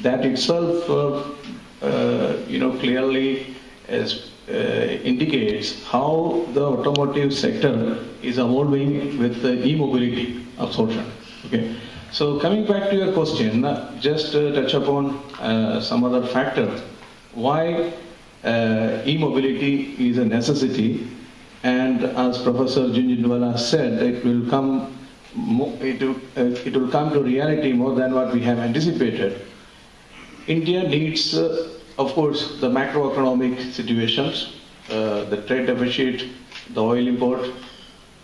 that itself, clearly indicates how the automotive sector is evolving with the e-mobility absorption. Okay. So coming back to your question, just touch upon some other factors. Why e-mobility is a necessity, and as Professor Junjunwala said, it will come to reality more than what we have anticipated. India needs, of course, the macroeconomic situations, the trade deficit, the oil import,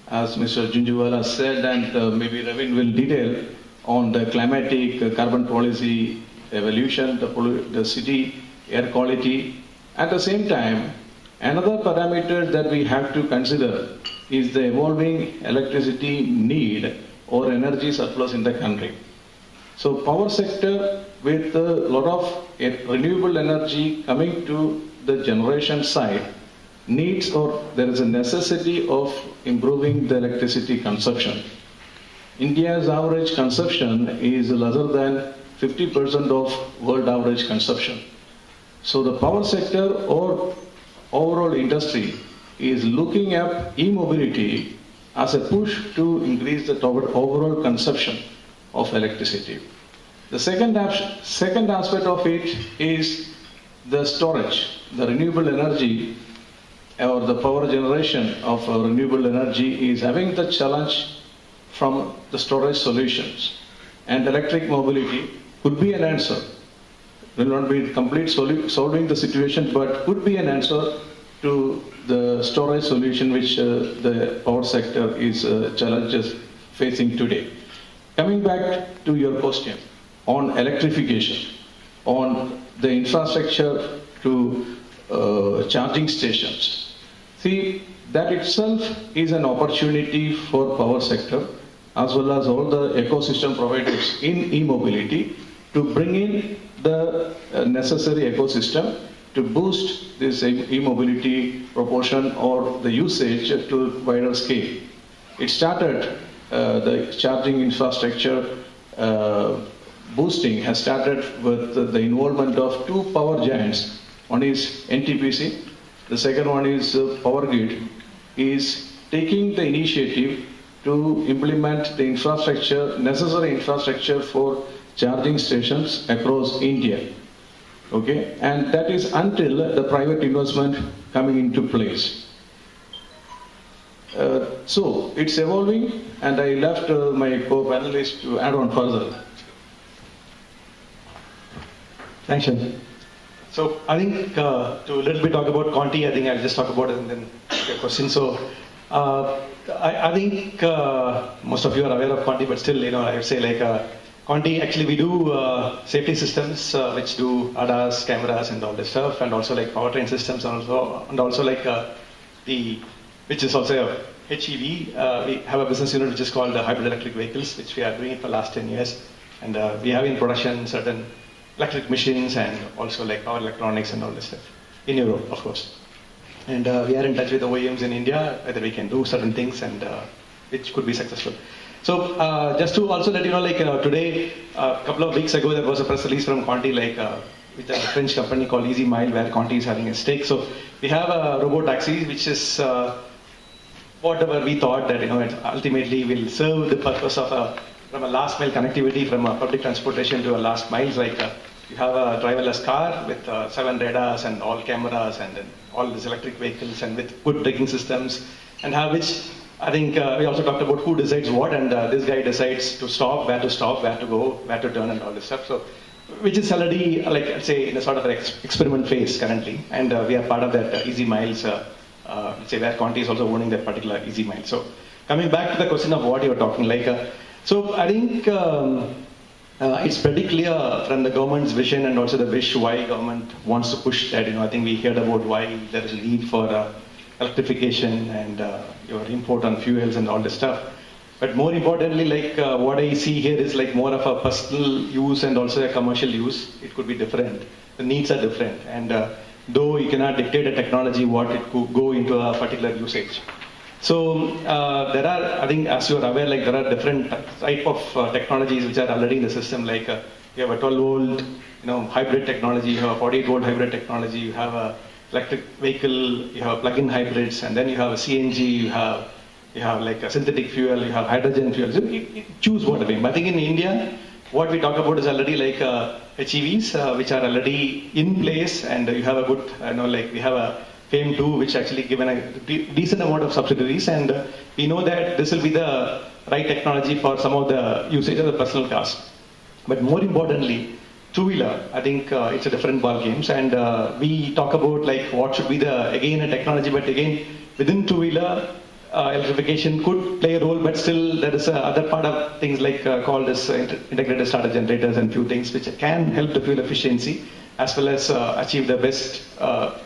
as Mr. Junjunwala said, and maybe Ravin will detail on the climatic carbon policy evolution, the city air quality. At the same time, another parameter that we have to consider is the evolving electricity need or energy surplus in the country. So power sector with a lot of renewable energy coming to the generation side needs, or there is a necessity of improving the electricity consumption. India's average consumption is lesser than 50% of world average consumption. So the power sector or overall industry is looking at e-mobility as a push to increase the overall consumption of electricity. The second aspect of it is the storage. The renewable energy or the power generation of renewable energy is having the challenge from the storage solutions. And electric mobility could be an answer. Will not be complete solving the situation, but could be an answer to the storage solution which the power sector is challenges facing today. Coming back to your question on electrification, on the infrastructure to charging stations. See, that itself is an opportunity for power sector as well as all the ecosystem providers in e-mobility to bring in the necessary ecosystem to boost this e-mobility proportion or the usage to wider scale. It started, the charging infrastructure boosting has started with the involvement of two power giants. One is NTPC, the second one is Power Grid, is taking the initiative to implement the infrastructure, necessary infrastructure for charging stations across India. Okay, and that is until the private investment coming into place. So it's evolving, and I left my co-panelists to add on further. Thanks, Shan. So I think to a little bit talk about Conti, I think I'll just talk about it and then take a question. So I think most of you are aware of Conti, but still, I would say like Conti, actually we do safety systems which do ADAS, cameras and all this stuff, and also like powertrain systems and also like which is also a HEV. We have a business unit which is called Hybrid Electric Vehicles, which we are doing for the last 10 years. And we have in production certain electric machines and also like power electronics and all this stuff in Europe, of course. And we are in touch with the OEMs in India, whether we can do certain things and which could be successful. So just to also let you know, like today, a couple of weeks ago, there was a press release from Conti, like with a French company called Easy Mile, where Conti is having a stake. So we have a robo taxi, which is whatever we thought that it ultimately will serve the purpose of from a last mile connectivity from a public transportation to a last mile. Like you have a driverless car with 7 radars and all cameras and then all these electric vehicles and with good braking systems, and have which I think we also talked about who decides what, and this guy decides to stop, where to go, where to turn and all this stuff. So, which is already, like, let's say, in a sort of an experiment phase currently, and we are part of that Easy Miles, let's say, where Conti is also owning that particular Easy Mile. So, coming back to the question of what you're talking, like, so I think it's pretty clear from the government's vision and also the wish why government wants to push that. I think we heard about why there is a need for electrification and your import on fuels and all this stuff. But more importantly, like what I see here is like more of a personal use and also a commercial use. It could be different. The needs are different. And though you cannot dictate a technology what it could go into a particular usage. So there are, I think as you are aware, like there are different type of technologies which are already in the system, like you have a 12-volt, hybrid technology, you have a 48-volt hybrid technology, you have a electric vehicle, you have plug-in hybrids, and then you have a CNG, you have like a synthetic fuel, you have hydrogen fuel. So you choose what to be. But I think in India, what we talk about is already like HEVs, which are already in place, and you have a good, like we have a FAME 2, which actually given a decent amount of subsidies, and we know that this will be the right technology for some of the usage of the personal cars. But more importantly, two-wheeler, I think it's a different ball games, and we talk about like what should be a technology, but again, within two-wheeler, electrification could play a role, but still there is other part of things like called as integrated starter generators and few things which can help the fuel efficiency as well as achieve the best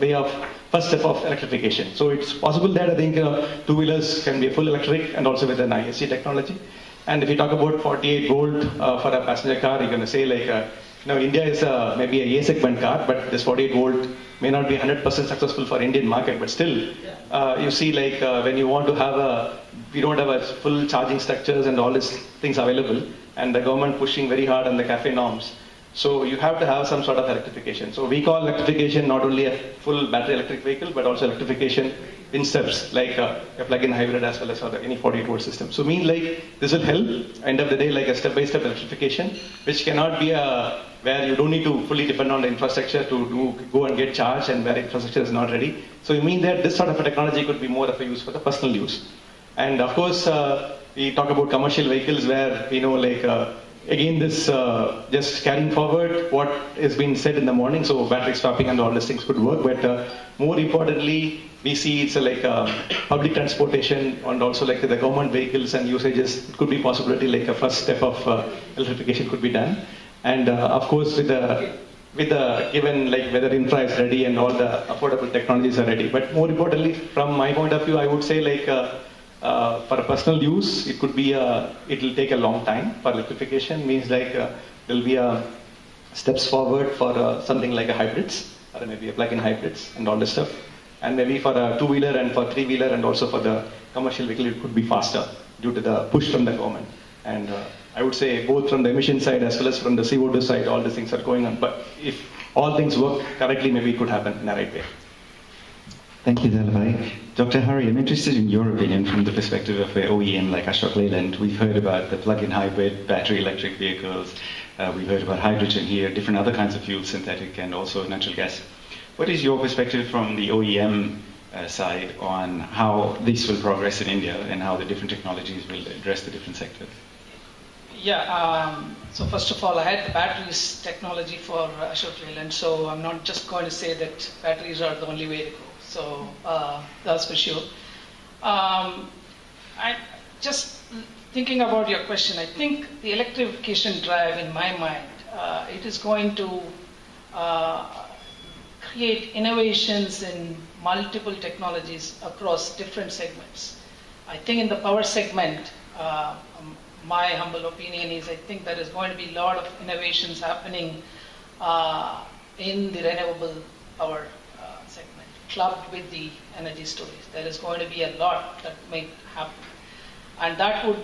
way of first step of electrification. So it's possible that I think two-wheelers can be a full electric and also with an ISC technology. And if you talk about 48 volt for a passenger car, you're going to say like, India is maybe a A-segment car, but this 48 volt may not be 100% successful for Indian market, but still, you see like when you want to have we don't have a full charging structures and all these things available, and the government pushing very hard on the CAFE norms. So you have to have some sort of electrification. So we call electrification not only a full battery electric vehicle, but also electrification in steps, like a plug-in hybrid as well as any 48 volt system. So mean like this will help, end of the day, like a step-by-step electrification, which cannot be where you don't need to fully depend on the infrastructure to go and get charged and where infrastructure is not ready. So you mean that this sort of a technology could be more of a use for the personal use. And of course, we talk about commercial vehicles where, like, again, this just carrying forward what is being said in the morning, so battery swapping and all these things could work, but more importantly, we see it's like public transportation and also like the government vehicles and usages. It could be possibility like a first step of electrification could be done. And of course, with the given like whether infra is ready and all the affordable technologies are ready. But more importantly, from my point of view, I would say like for a personal use, it could be it will take a long time. For electrification means like there will be steps forward for something like a hybrids or maybe a plug-in hybrids and all this stuff. And maybe for a two-wheeler and for three-wheeler and also for the commercial vehicle, it could be faster due to the push from the government. And I would say both from the emission side as well as from the CO2 side, all these things are going on. But if all things work correctly, maybe it could happen in the right way. Thank you, Thalavai. Dr. Hari, I'm interested in your opinion from the perspective of an OEM like Ashok Leyland. We've heard about the plug-in hybrid, battery electric vehicles. We've heard about hydrogen here, different other kinds of fuels, synthetic and also natural gas. What is your perspective from the OEM side on how this will progress in India and how the different technologies will address the different sectors? Yeah, so first of all, I had the batteries technology for Ashok Leyland, so I'm not just going to say that batteries are the only way to go. So that's for sure. I just thinking about your question, I think the electrification drive in my mind, it is going to create innovations in multiple technologies across different segments. I think in the power segment, my humble opinion is I think there is going to be a lot of innovations happening in the renewable power segment, clubbed with the energy storage. There is going to be a lot that may happen. And that would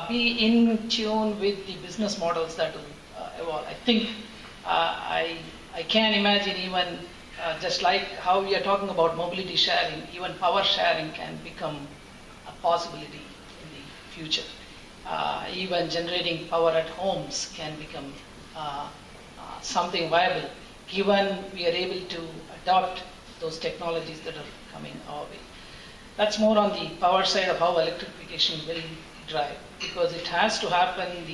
be in tune with the business models that will evolve. I think I can imagine even just like how we are talking about mobility sharing, even power sharing can become a possibility in the future. Even generating power at homes can become something viable, given we are able to adopt those technologies that are coming our way. That's more on the power side of how electrification will drive, because it has to happen.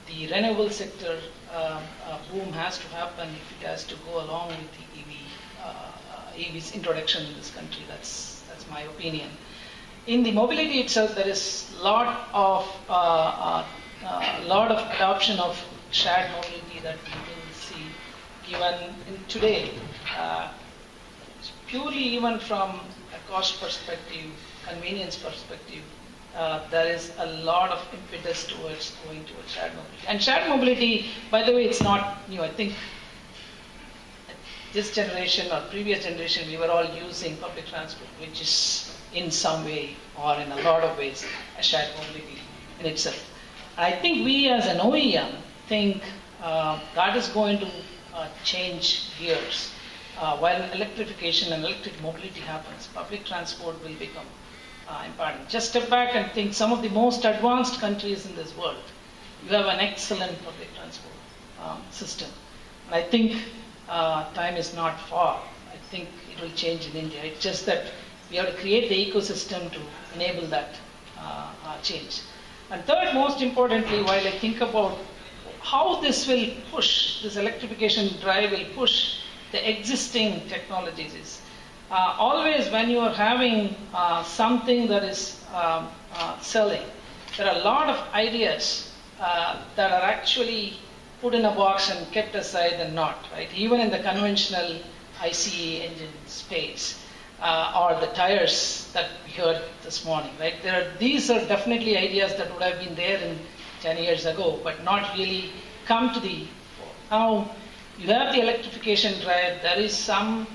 The renewable sector boom has to happen if it has to go along with the EV's introduction in this country. That's my opinion. In the mobility itself, there is a lot of adoption of shared mobility that we will see, given today. Purely even from a cost perspective, convenience perspective, there is a lot of impetus towards going towards shared mobility. And shared mobility, by the way, it's not new. I think this generation or previous generation, we were all using public transport, which is in some way or in a lot of ways a shared mobility in itself. I think we as an OEM think that is going to change gears. While electrification and electric mobility happens, public transport will become important. Just step back and think some of the most advanced countries in this world, you have an excellent public transport system. And I think time is not far. I think it will change in India. It's just that we have to create the ecosystem to enable that change. And third, most importantly, while I think about how this will push, this electrification drive will push the existing technologies is, always when you are having something that is selling, there are a lot of ideas that are actually put in a box and kept aside and not, right? Even in the conventional ICE engine space, or the tires that we heard this morning, right? These are definitely ideas that would have been there in 10 years ago, but not really come to the fore. Now, you have the electrification drive. There is some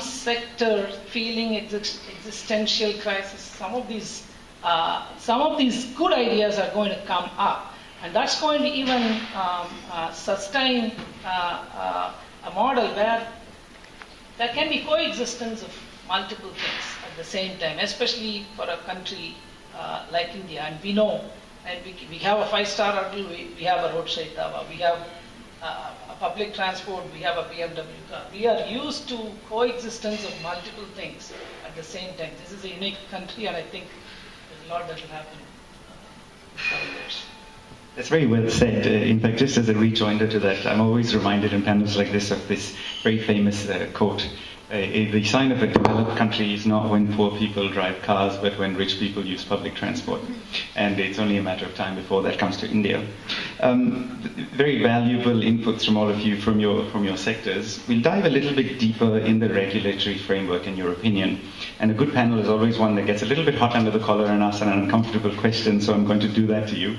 sector feeling existential crisis. Some of these good ideas are going to come up, and that's going to even sustain a model where there can be coexistence of multiple things at the same time, especially for a country like India. And we know, and we have a 5-star hotel, we have a roadside dhaba, we have a public transport, we have a BMW car. We are used to coexistence of multiple things at the same time. This is a unique country, and I think there's a lot that will happen in 5 years. That's very well said. In fact, just as a rejoinder to that, I'm always reminded in panels like this of this very famous quote. The sign of a developed country is not when poor people drive cars, but when rich people use public transport. And it's only a matter of time before that comes to India. Very valuable inputs from all of you from your sectors. We'll dive a little bit deeper in the regulatory framework, in your opinion. And a good panel is always one that gets a little bit hot under the collar and asks an uncomfortable question, so I'm going to do that to you.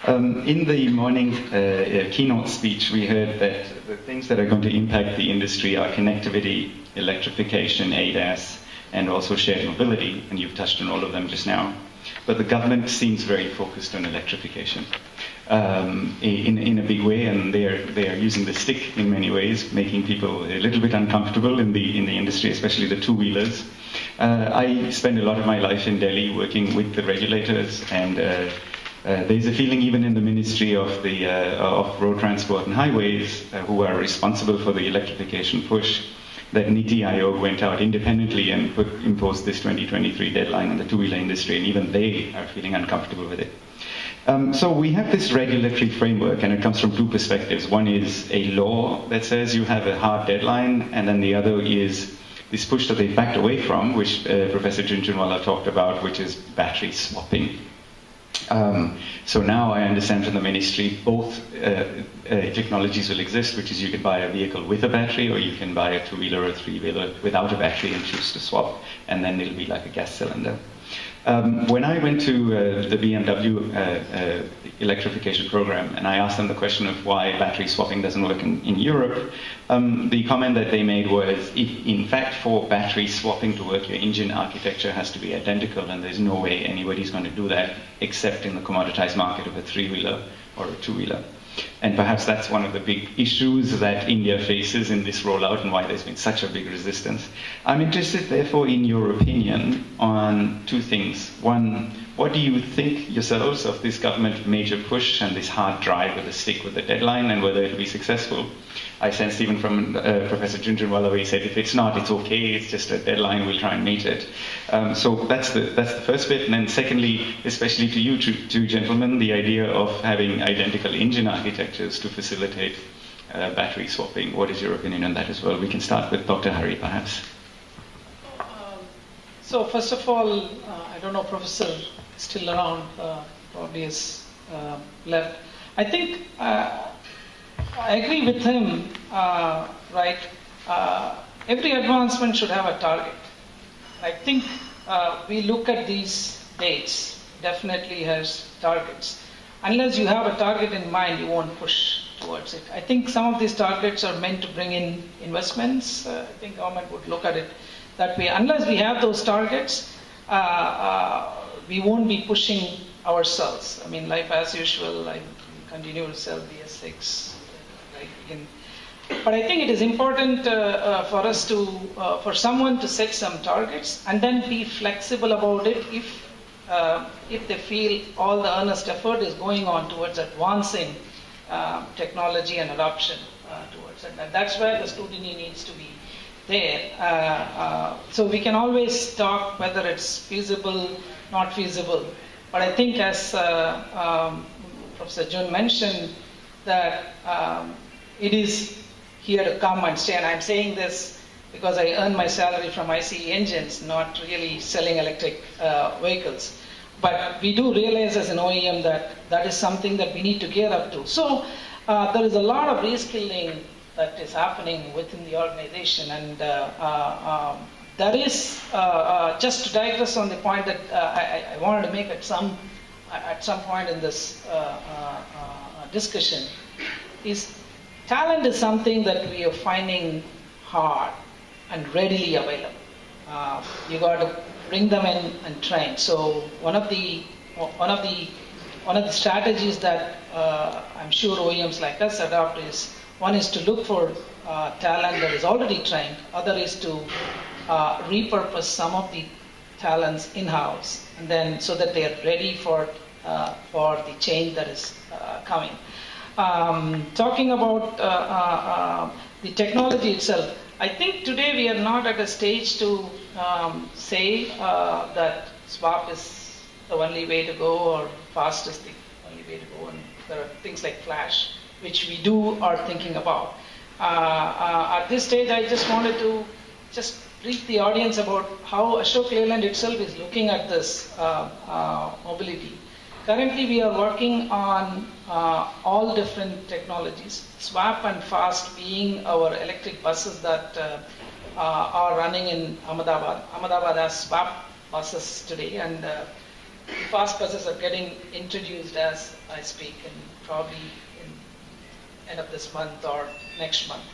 In the morning keynote speech, we heard that the things that are going to impact the industry are connectivity, electrification, ADAS, and also shared mobility, and you've touched on all of them just now. But the government seems very focused on electrification in a big way, and they are using the stick in many ways, making people a little bit uncomfortable in the industry, especially the two-wheelers. I spend a lot of my life in Delhi working with the regulators, and there's a feeling even in the Ministry of Road Transport and Highways, who are responsible for the electrification push, that Niti Aayog went out independently and imposed this 2023 deadline on the two-wheeler industry, and even they are feeling uncomfortable with it. So we have this regulatory framework, and it comes from two perspectives. One is a law that says you have a hard deadline, and then the other is this push that they backed away from, which Professor Jhunjhunwala talked about, which is battery swapping. So now I understand from the ministry both technologies will exist, which is you can buy a vehicle with a battery, or you can buy a two-wheeler or three-wheeler without a battery and choose to swap, and then it'll be like a gas cylinder. When I went to the BMW electrification program, and I asked them the question of why battery swapping doesn't work in Europe, the comment that they made was, if, in fact, for battery swapping to work, your engine architecture has to be identical, and there's no way anybody's going to do that except in the commoditized market of a three-wheeler or a two-wheeler. And perhaps that's one of the big issues that India faces in this rollout, and why there's been such a big resistance. I'm interested, therefore, in your opinion on two things. One, what do you think yourselves of this government major push and this hard drive with a stick with the deadline, and whether it'll be successful? I sensed even from Professor Jhunjhunwala, where he said, if it's not, it's okay, it's just a deadline, we'll try and meet it. So that's the first bit. And then secondly, especially to you two gentlemen, the idea of having identical engine architectures to facilitate battery swapping. What is your opinion on that as well? We can start with Dr. Hari, perhaps. So first of all, I don't know, Professor is still around, probably is left. I think I agree with him, right? Every advancement should have a target. I think we look at these dates, definitely has targets. Unless you have a target in mind, you won't push towards it. I think some of these targets are meant to bring in investments. I think government would look at it that way. Unless we have those targets, we won't be pushing ourselves. I mean, life as usual, continue to sell BS6. But I think it is important for us to, for someone to set some targets and then be flexible about it if they feel all the earnest effort is going on towards advancing technology and adoption towards it. And that's where the scrutiny needs to be there. So we can always talk whether it's feasible, not feasible. But I think as Professor Jun mentioned, that it is here to come and stay. And I'm saying this because I earn my salary from ICE engines, not really selling electric vehicles. But we do realize as an OEM that that is something that we need to gear up to. So there is a lot of reskilling that is happening within the organization. And there is, just to digress on the point that I wanted to make at some point in this discussion, is talent is something that we are finding hard and readily available. You got to bring them in and train. So one of the strategies that I'm sure OEMs like us adopt is, one is to look for talent that is already trained. Other is to repurpose some of the talents in-house, and then so that they are ready for the change that is coming. Talking about the technology itself, I think today we are not at a stage to say that swap is the only way to go or fast is the only way to go. And there are things like flash, which we are thinking about. At this stage, I just wanted to just brief the audience about how Ashok Leyland itself is looking at this mobility. Currently, we are working on all different technologies, swap and fast being our electric buses that are running in Ahmedabad. Ahmedabad has swap buses today, and fast buses are getting introduced as I speak, and probably in end of this month or next month.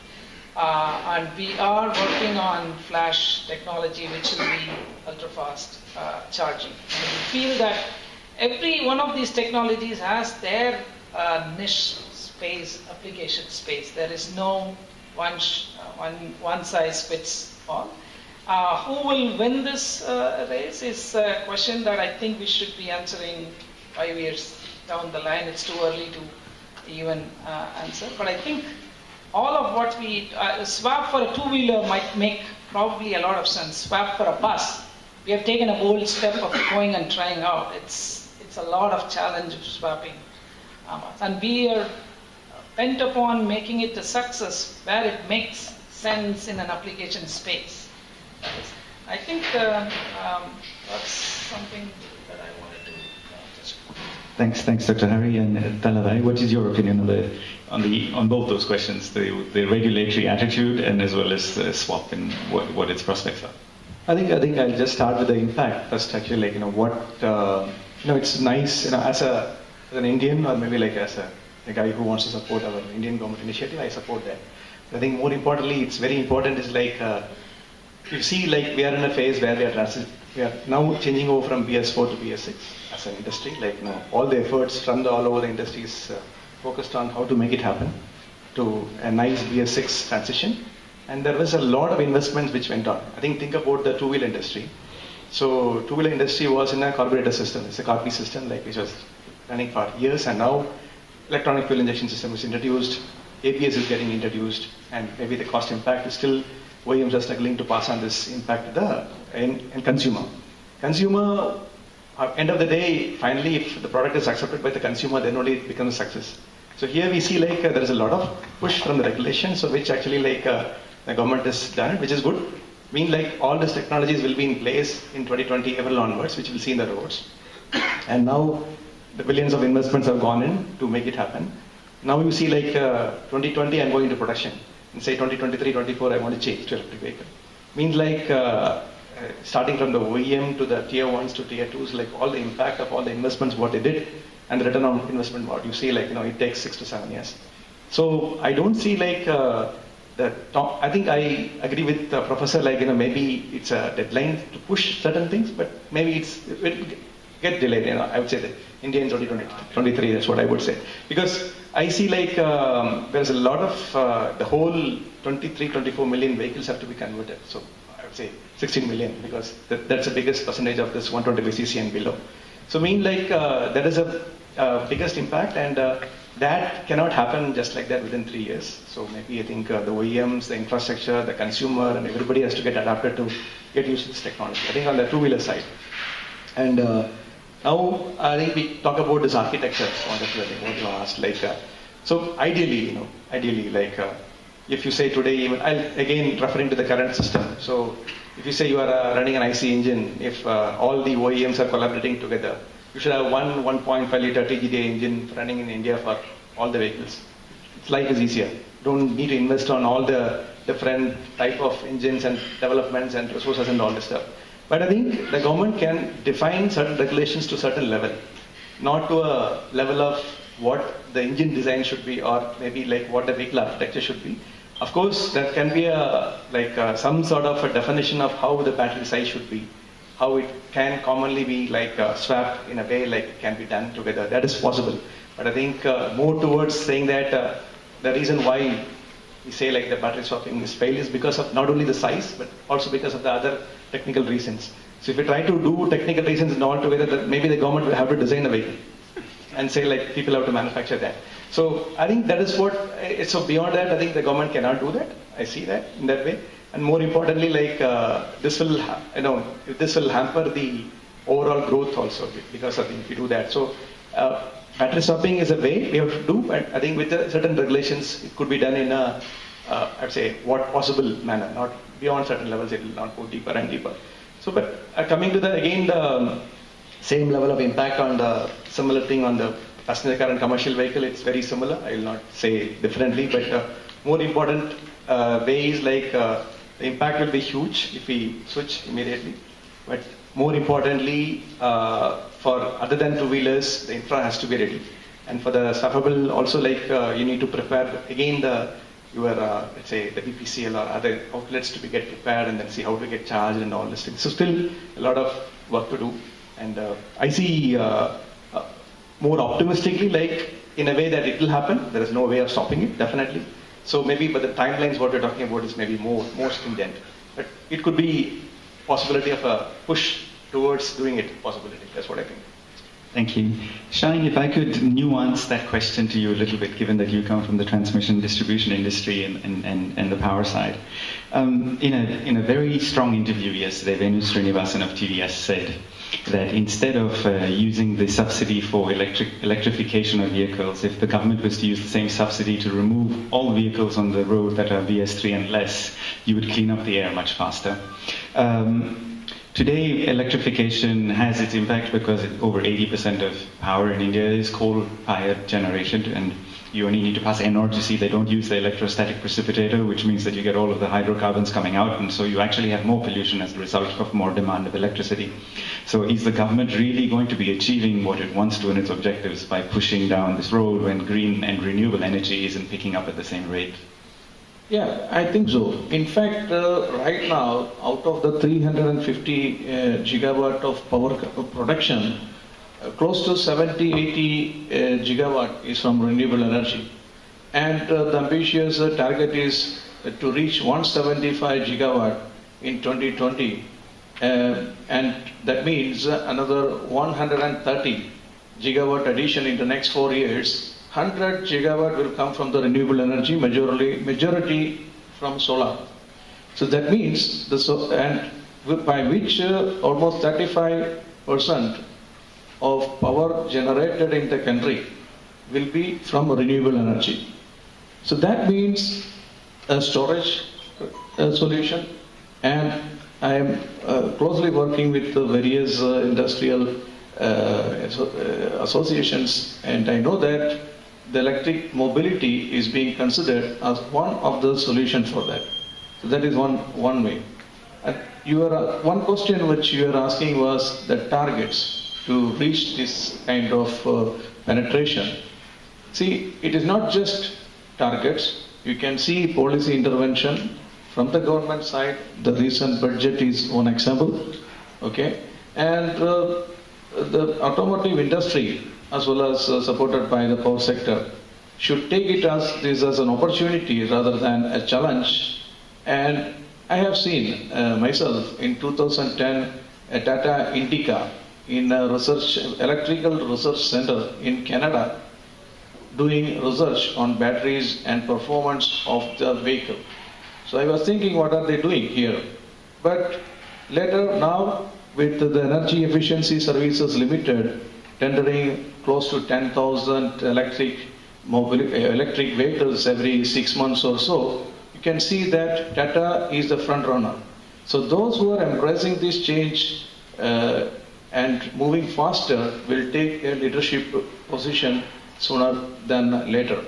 And we are working on flash technology, which will be ultra-fast charging. And we feel that every one of these technologies has their niche space, application space. There is no one size fits all. Who will win this race is a question that I think we should be answering 5 years down the line. It's too early to even answer. But I think all of what we swap for a two-wheeler might make probably a lot of sense. Swap for a bus, we have taken a bold step of going and trying out. It's a lot of challenge of swapping, and we are bent upon making it a success where it makes sense in an application space. I think that's something that I wanted to touch upon. Thanks, Dr. Hari and Thalavai. What is your opinion on both those questions, the regulatory attitude and as well as the swap and what its prospects are? I think I'll just start with the impact first. Actually, it's nice, as an Indian, or maybe as a guy who wants to support our Indian government initiative, I support that. I think more importantly, it's very important is you see, we are in a phase where we are now changing over from BS4 to BS6 as an industry. All the efforts from all over the industry is focused on how to make it happen to a nice BS6 transition. And there was a lot of investments which went on. I think about the two-wheel industry. So two-wheeler industry was in a carburetor system. It's a CARB system which was running for years, and now electronic fuel injection system is introduced, ABS is getting introduced, and maybe the cost impact is still, OEMs are struggling to pass on this impact to the end consumer. Consumer, end of the day, finally, if the product is accepted by the consumer, then only it becomes a success. So here we see there is a lot of push from the regulations, so which actually the government has done it, which is good. All these technologies will be in place in 2020 April onwards, which we'll see in the roads. And now the billions of investments have gone in to make it happen. Now you see 2020 I'm going into production. And say 2023, 2024 I want to change to electric vehicle. Starting from the OEM to the tier 1s to tier 2s, all the impact of all the investments, what they did, and the return on investment, what you see, it takes 6 to 7 years. So I don't see I think I agree with the professor, maybe it's a deadline to push certain things, but maybe get delayed. I would say that India in 2023, that's what I would say. Because I see like there's a lot of, the whole 23, 24 million vehicles have to be converted. So I would say 16 million, because that's the biggest percentage of this 125cc and below. So that is a biggest impact, and that cannot happen just like that within 3 years. So maybe I think the OEMs, the infrastructure, the consumer, and everybody has to get adapted to get used to this technology. I think on the two-wheeler side. And now I think we talk about this architecture point of view, I think what you asked. So ideally, if you say today, even again referring to the current system. So if you say you are running an IC engine, if all the OEMs are collaborating together, you should have 1.5 liter TGDI engine running in India for all the vehicles. Life is easier. Don't need to invest on all the different type of engines and developments and resources and all this stuff. But I think the government can define certain regulations to a certain level, not to a level of what the engine design should be, or maybe like what the vehicle architecture should be. Of course, there can be some sort of a definition of how the battery size should be, how it can commonly be swapped in a way like it can be done together. That is possible. But I think more towards saying that the reason why we say like the battery swapping is failed is because of not only the size, but also because of the other technical reasons. So if you try to do technical reasons and all together, then maybe the government will have to design a vehicle and say like people have to manufacture that. So I think that is what, so beyond that, I think the government cannot do that. I see that in that way. And more importantly, this will, this will hamper the overall growth also, because I think if you do that. So battery swapping is a way we have to do, but I think with certain regulations, it could be done in a, I'd say, what possible manner, not beyond certain levels, it will not go deeper and deeper. So, but coming to the same level of impact on the similar thing on the passenger car and commercial vehicle, it's very similar. I will not say differently, but more important way is the impact will be huge if we switch immediately. But more importantly, for other than two-wheelers, the infra has to be ready. And for the swappable also, you need to prepare again your let's say the BPCL or other outlets to get prepared, and then see how to get charged and all this thing. So still a lot of work to do. And I see more optimistically, in a way that it will happen. There is no way of stopping it, definitely. So maybe, but the timelines what we're talking about is maybe more stringent. But it could be possibility of a push towards doing it, possibility. That's what I think. Thank you. Shine, if I could nuance that question to you a little bit, given that you come from the transmission distribution industry and the power side. In a very strong interview yesterday, Venu Srinivasan of TVS said that instead of using the subsidy for electrification of vehicles, if the government was to use the same subsidy to remove all vehicles on the road that are BS3 and less, you would clean up the air much faster. Today, electrification has its impact because over 80% of power in India is coal-fired generation, and you only need to pass NOR to see they don't use the electrostatic precipitator, which means that you get all of the hydrocarbons coming out, and so you actually have more pollution as a result of more demand of electricity. So is the government really going to be achieving what it wants to in its objectives by pushing down this road when green and renewable energy isn't picking up at the same rate? Yeah, I think so. In fact, right now, out of the 350 gigawatt of power production, close to 70-80 gigawatt is from renewable energy. And the ambitious target is to reach 175 gigawatt in 2020. And that means another 130 gigawatt addition in the next 4 years. 100 gigawatt will come from the renewable energy, majority from solar. So that means, by which almost 35% of power generated in the country will be from renewable energy. So that means a storage solution, and I am closely working with the various industrial associations, and I know that the electric mobility is being considered as one of the solutions for that. So that is one way. And one question which you are asking was the targets to reach this kind of penetration. See, it is not just targets. You can see policy intervention from the government side. The recent budget is one example. Okay, and the automotive industry, as well as supported by the power sector, should take it as this as an opportunity rather than a challenge. And I have seen myself in 2010 a Tata Indica in a electrical research center in Canada doing research on batteries and performance of the vehicle. So I was thinking, what are they doing here? But later now, with the Energy Efficiency Services Limited tendering close to 10,000 electric vehicles every 6 months or so, you can see that Tata is the front runner. So those who are embracing this change and moving faster will take a leadership position sooner than later.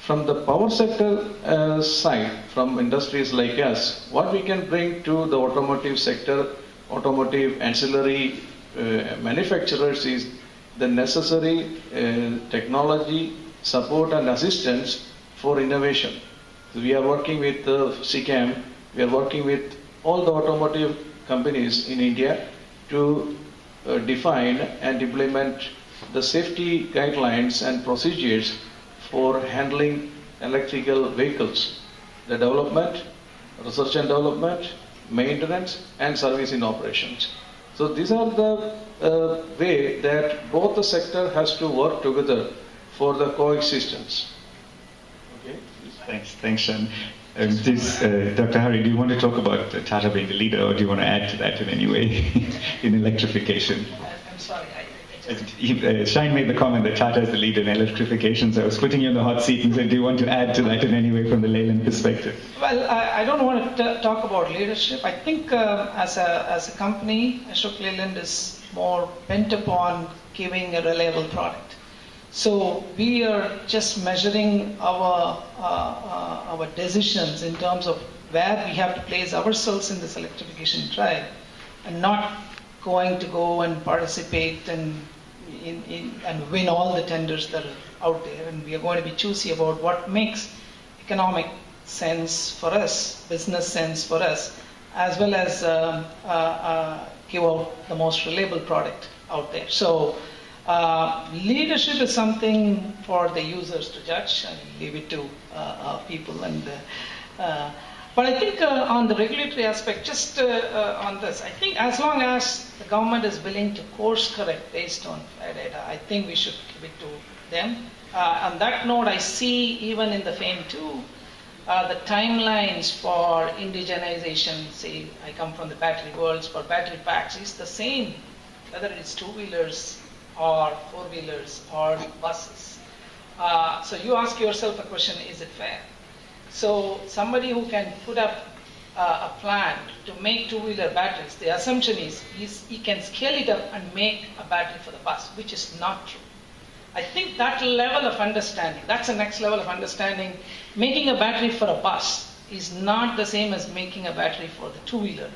From the power sector side, from industries like us, what we can bring to the automotive sector, automotive ancillary manufacturers is the necessary technology, support and assistance for innovation. So we are working with Sicame, we are working with all the automotive companies in India to define and implement the safety guidelines and procedures for handling electrical vehicles, the development, research and development, maintenance and service in operations. So these are the way that both the sector has to work together for the coexistence. Okay. Thanks, Shan. Dr. Hari, do you want to talk about Tata being the leader, or do you want to add to that in any way in electrification? I'm sorry. Shine made the comment that Tata is the leader in electrification, so I was putting you in the hot seat and said, do you want to add to that in any way from the Leyland perspective? Well, I don't want to talk about leadership. I think as a company, Ashok Leyland is more bent upon giving a reliable product. So we are just measuring our decisions in terms of where we have to place ourselves in this electrification drive, and not going to go and participate and win all the tenders that are out there. And we are going to be choosy about what makes economic sense for us, business sense for us, as well as give out the most reliable product out there. So leadership is something for the users to judge, and leave it to people. But I think on the regulatory aspect, just on this, I think as long as the government is willing to course correct based on fair data, I think we should give it to them. On that note, I see even in the FAME 2, the timelines for indigenization, say I come from the battery worlds, for battery packs is the same, whether it's two-wheelers or four-wheelers or buses. So you ask yourself a question, is it fair? So somebody who can put up a plant to make two-wheeler batteries, the assumption is he can scale it up and make a battery for the bus, which is not true. I think that level of understanding, that's the next level of understanding. Making a battery for a bus is not the same as making a battery for the two-wheeler.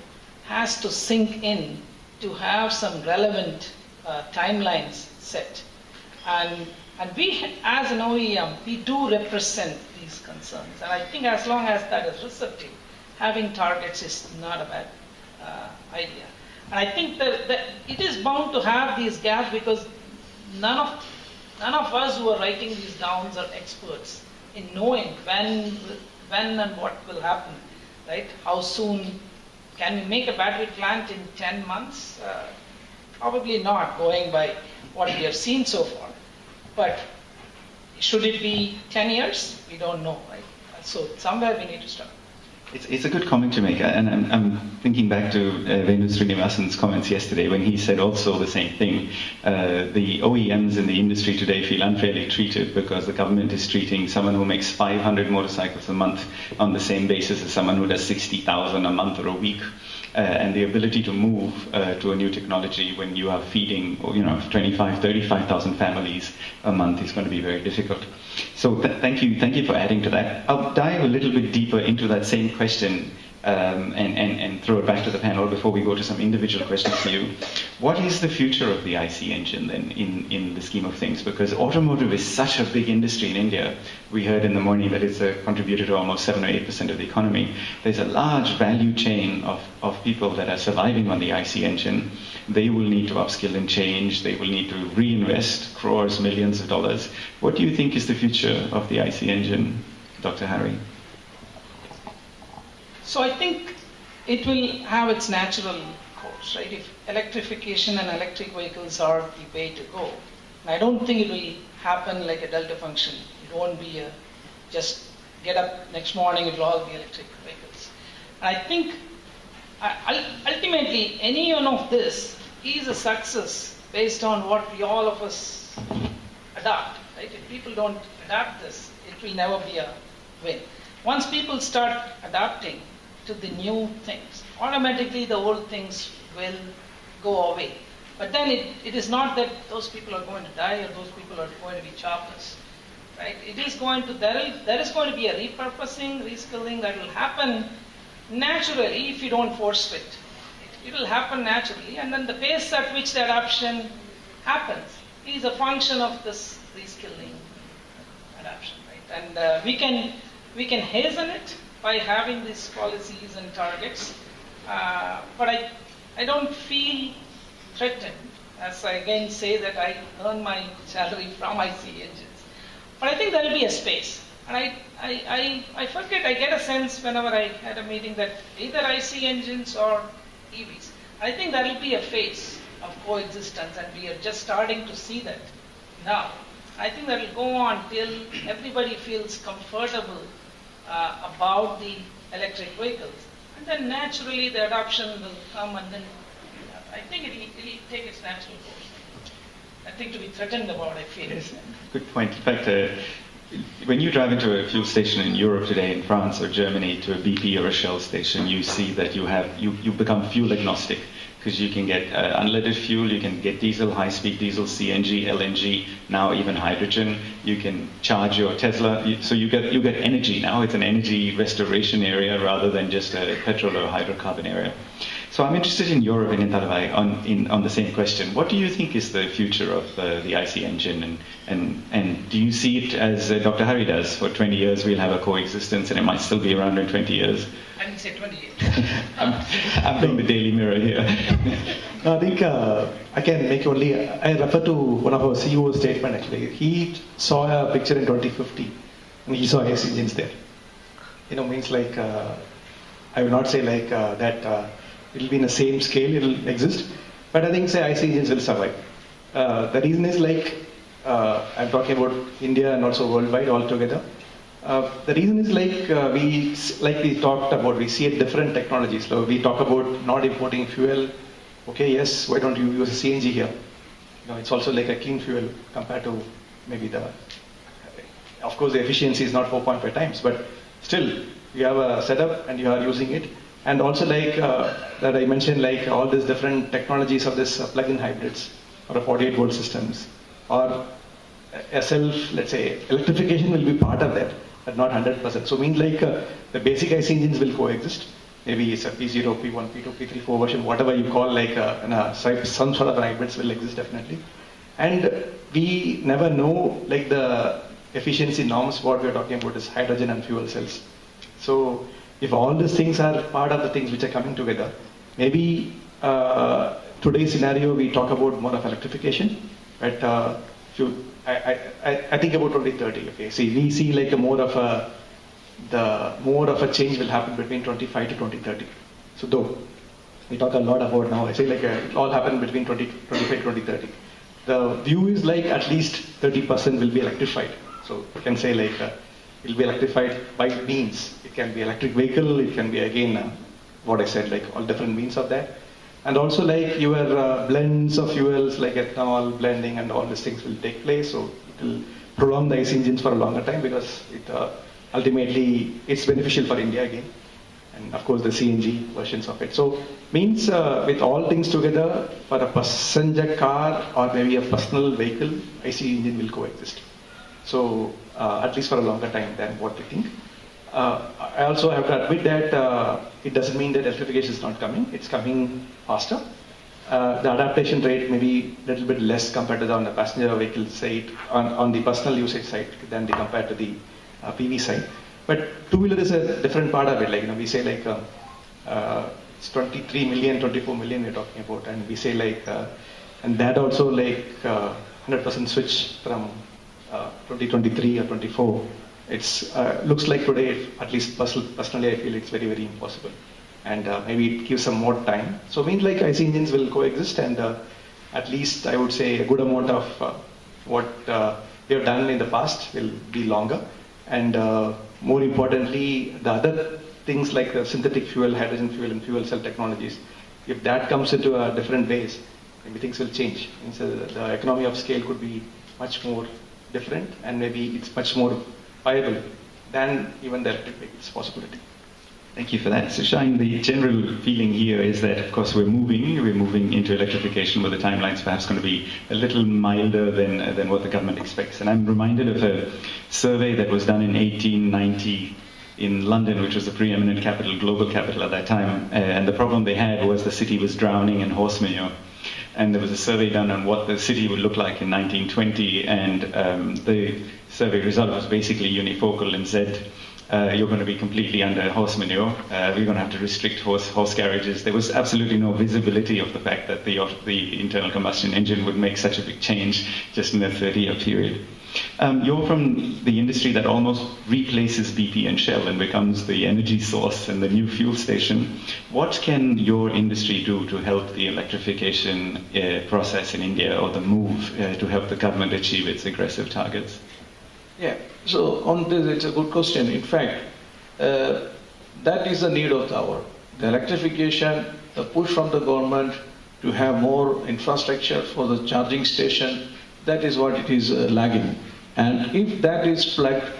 Has to sink in to have some relevant timelines set. And we, as an OEM, we do represent these concerns. And I think as long as that is receptive, having targets is not a bad idea. And I think that it is bound to have these gaps, because none of us who are writing these downs are experts in knowing when and what will happen, right? How soon can we make a battery plant in 10 months? Probably not, going by what we have seen so far. But should it be 10 years? We don't know, right? So somewhere we need to start. It's a good comment to make, and I'm thinking back to Venu Srinivasan's comments yesterday when he said also the same thing. The OEMs in the industry today feel unfairly treated because the government is treating someone who makes 500 motorcycles a month on the same basis as someone who does 60,000 a month or a week. And the ability to move to a new technology when you are feeding 25, 35,000 families a month is going to be very difficult. So thank you for adding to that. I'll dive a little bit deeper into that same question and throw it back to the panel before we go to some individual questions for you. What is the future of the IC engine then in the scheme of things? Because automotive is such a big industry in India. We heard in the morning that it's a contributor to almost 7 or 8% of the economy. There's a large value chain of people that are surviving on the IC engine. They will need to upskill and change. They will need to reinvest crores, millions of dollars. What do you think is the future of the IC engine, Dr. Hari? So I think it will have its natural course, right? If electrification and electric vehicles are the way to go, I don't think it will happen like a delta function. It won't be just get up next morning, it will all be electric vehicles. I think ultimately any one of this is a success based on what all of us adopt, right? If people don't adapt this, it will never be a win. Once people start adapting to the new things, automatically the old things will go away. But then it is not that those people are going to die or those people are going to be jobless, right? It is going to, there is going to be a repurposing, reskilling that will happen naturally if you don't force it. It will happen naturally, and then the pace at which the adoption happens is a function of this reskilling adoption, right? And we can hasten it by having these policies and targets, but I don't feel threatened, as I again say that I earn my salary from IC engines. But I think there will be a space, and I forget, I get a sense whenever I had a meeting that either IC engines or EVs. I think there will be a phase of coexistence, and we are just starting to see that now. I think that will go on till everybody feels comfortable about the electric vehicles, and then naturally the adoption will come, and then I think it will take its natural course. Nothing to be threatened about, I feel. Yes, good point. In fact, when you drive into a fuel station in Europe today, in France or Germany, to a BP or a Shell station, you see that you become fuel agnostic, because you can get unleaded fuel, you can get diesel, high-speed diesel, CNG, LNG, now even hydrogen. You can charge your Tesla, so you get energy now. It's an energy restoration area rather than just a petrol or hydrocarbon area. So I'm interested in your opinion, Thalavai, on the same question. What do you think is the future of the IC engine, and do you see it as Dr. Hari does? For 20 years we'll have a coexistence, and it might still be around in 20 years. I didn't say 20 years. I'm being the Daily Mirror here. I think I can make only, I refer to one of our CEO's statement actually. He saw a picture in 2050 and he saw IC engines there. Means like, I will not say like that it will be in the same scale, it will exist, but I think say IC engines will survive. The reason is like, I'm talking about India and also worldwide altogether. The reason is like we talked about, we see it different technologies. So we talk about not importing fuel. Okay, yes, why don't you use a CNG here? It's also like a clean fuel compared to maybe of course the efficiency is not 4.5 times, but still you have a setup and you are using it. And also like that I mentioned, like all these different technologies of this plug-in hybrids or 48 volt systems, or let's say electrification will be part of that, but not 100%. So means like the basic IC engines will coexist. Maybe it's a P0, P1, P2, P3, 4 version, whatever you call, like some sort of hybrids will exist definitely. And we never know like the efficiency norms. What we are talking about is hydrogen and fuel cells. So if all these things are part of the things which are coming together, maybe today's scenario we talk about more of electrification, but I think about 2030. Okay, see, we see like more of a change will happen between 25 to 2030. So though we talk a lot about now, I say like it all happen between 2025 to 2030. The view is like at least 30% will be electrified. So you can say like it will be electrified by means. It can be electric vehicle. It can be again what I said, like all different means of that. And also like your blends of fuels like ethanol, blending and all these things will take place. So it will prolong the IC engines for a longer time, because it ultimately it's beneficial for India again. And of course the CNG versions of it. So means with all things together, for a passenger car or maybe a personal vehicle, IC engine will coexist. So at least for a longer time than what we think. I also have to admit that it doesn't mean that electrification is not coming. It's coming faster. The adaptation rate may be a little bit less compared to on the passenger vehicle side, on the personal usage side than compared to the PV side. But two-wheeler is a different part of it. Like, we say like it's 23 million, 24 million we're talking about, and we say like, and that also like 100% switch from 2023 or 24. It's looks like today, at least personally, I feel it's very, very impossible. And maybe it gives some more time. So I mean, like IC engines will coexist, and at least I would say a good amount of what we have done in the past will be longer. And more importantly, the other things like the synthetic fuel, hydrogen fuel, and fuel cell technologies, if that comes into a different base, maybe things will change. And so the economy of scale could be much more different, and maybe it's much more viable than even the electric vehicles possibility. Thank you for that. So Shine, the general feeling here is that, of course, we're moving into electrification, where the timeline's perhaps going to be a little milder than what the government expects. And I'm reminded of a survey that was done in 1890 in London, which was the preeminent capital, global capital at that time. And the problem they had was the city was drowning in horse manure. And there was a survey done on what the city would look like in 1920, and the survey result was basically unifocal and said, you're going to be completely under horse manure. We're going to have to restrict horse carriages. There was absolutely no visibility of the fact that the internal combustion engine would make such a big change just in a 30-year period. You're from the industry that almost replaces BP and Shell and becomes the energy source and the new fuel station. What can your industry do to help the electrification process in India, or the move to help the government achieve its aggressive targets? Yeah, so on this, it's a good question. In fact, that is the need of the hour. The electrification, the push from the government to have more infrastructure for the charging station, that is what it is lagging. And if that is plugged,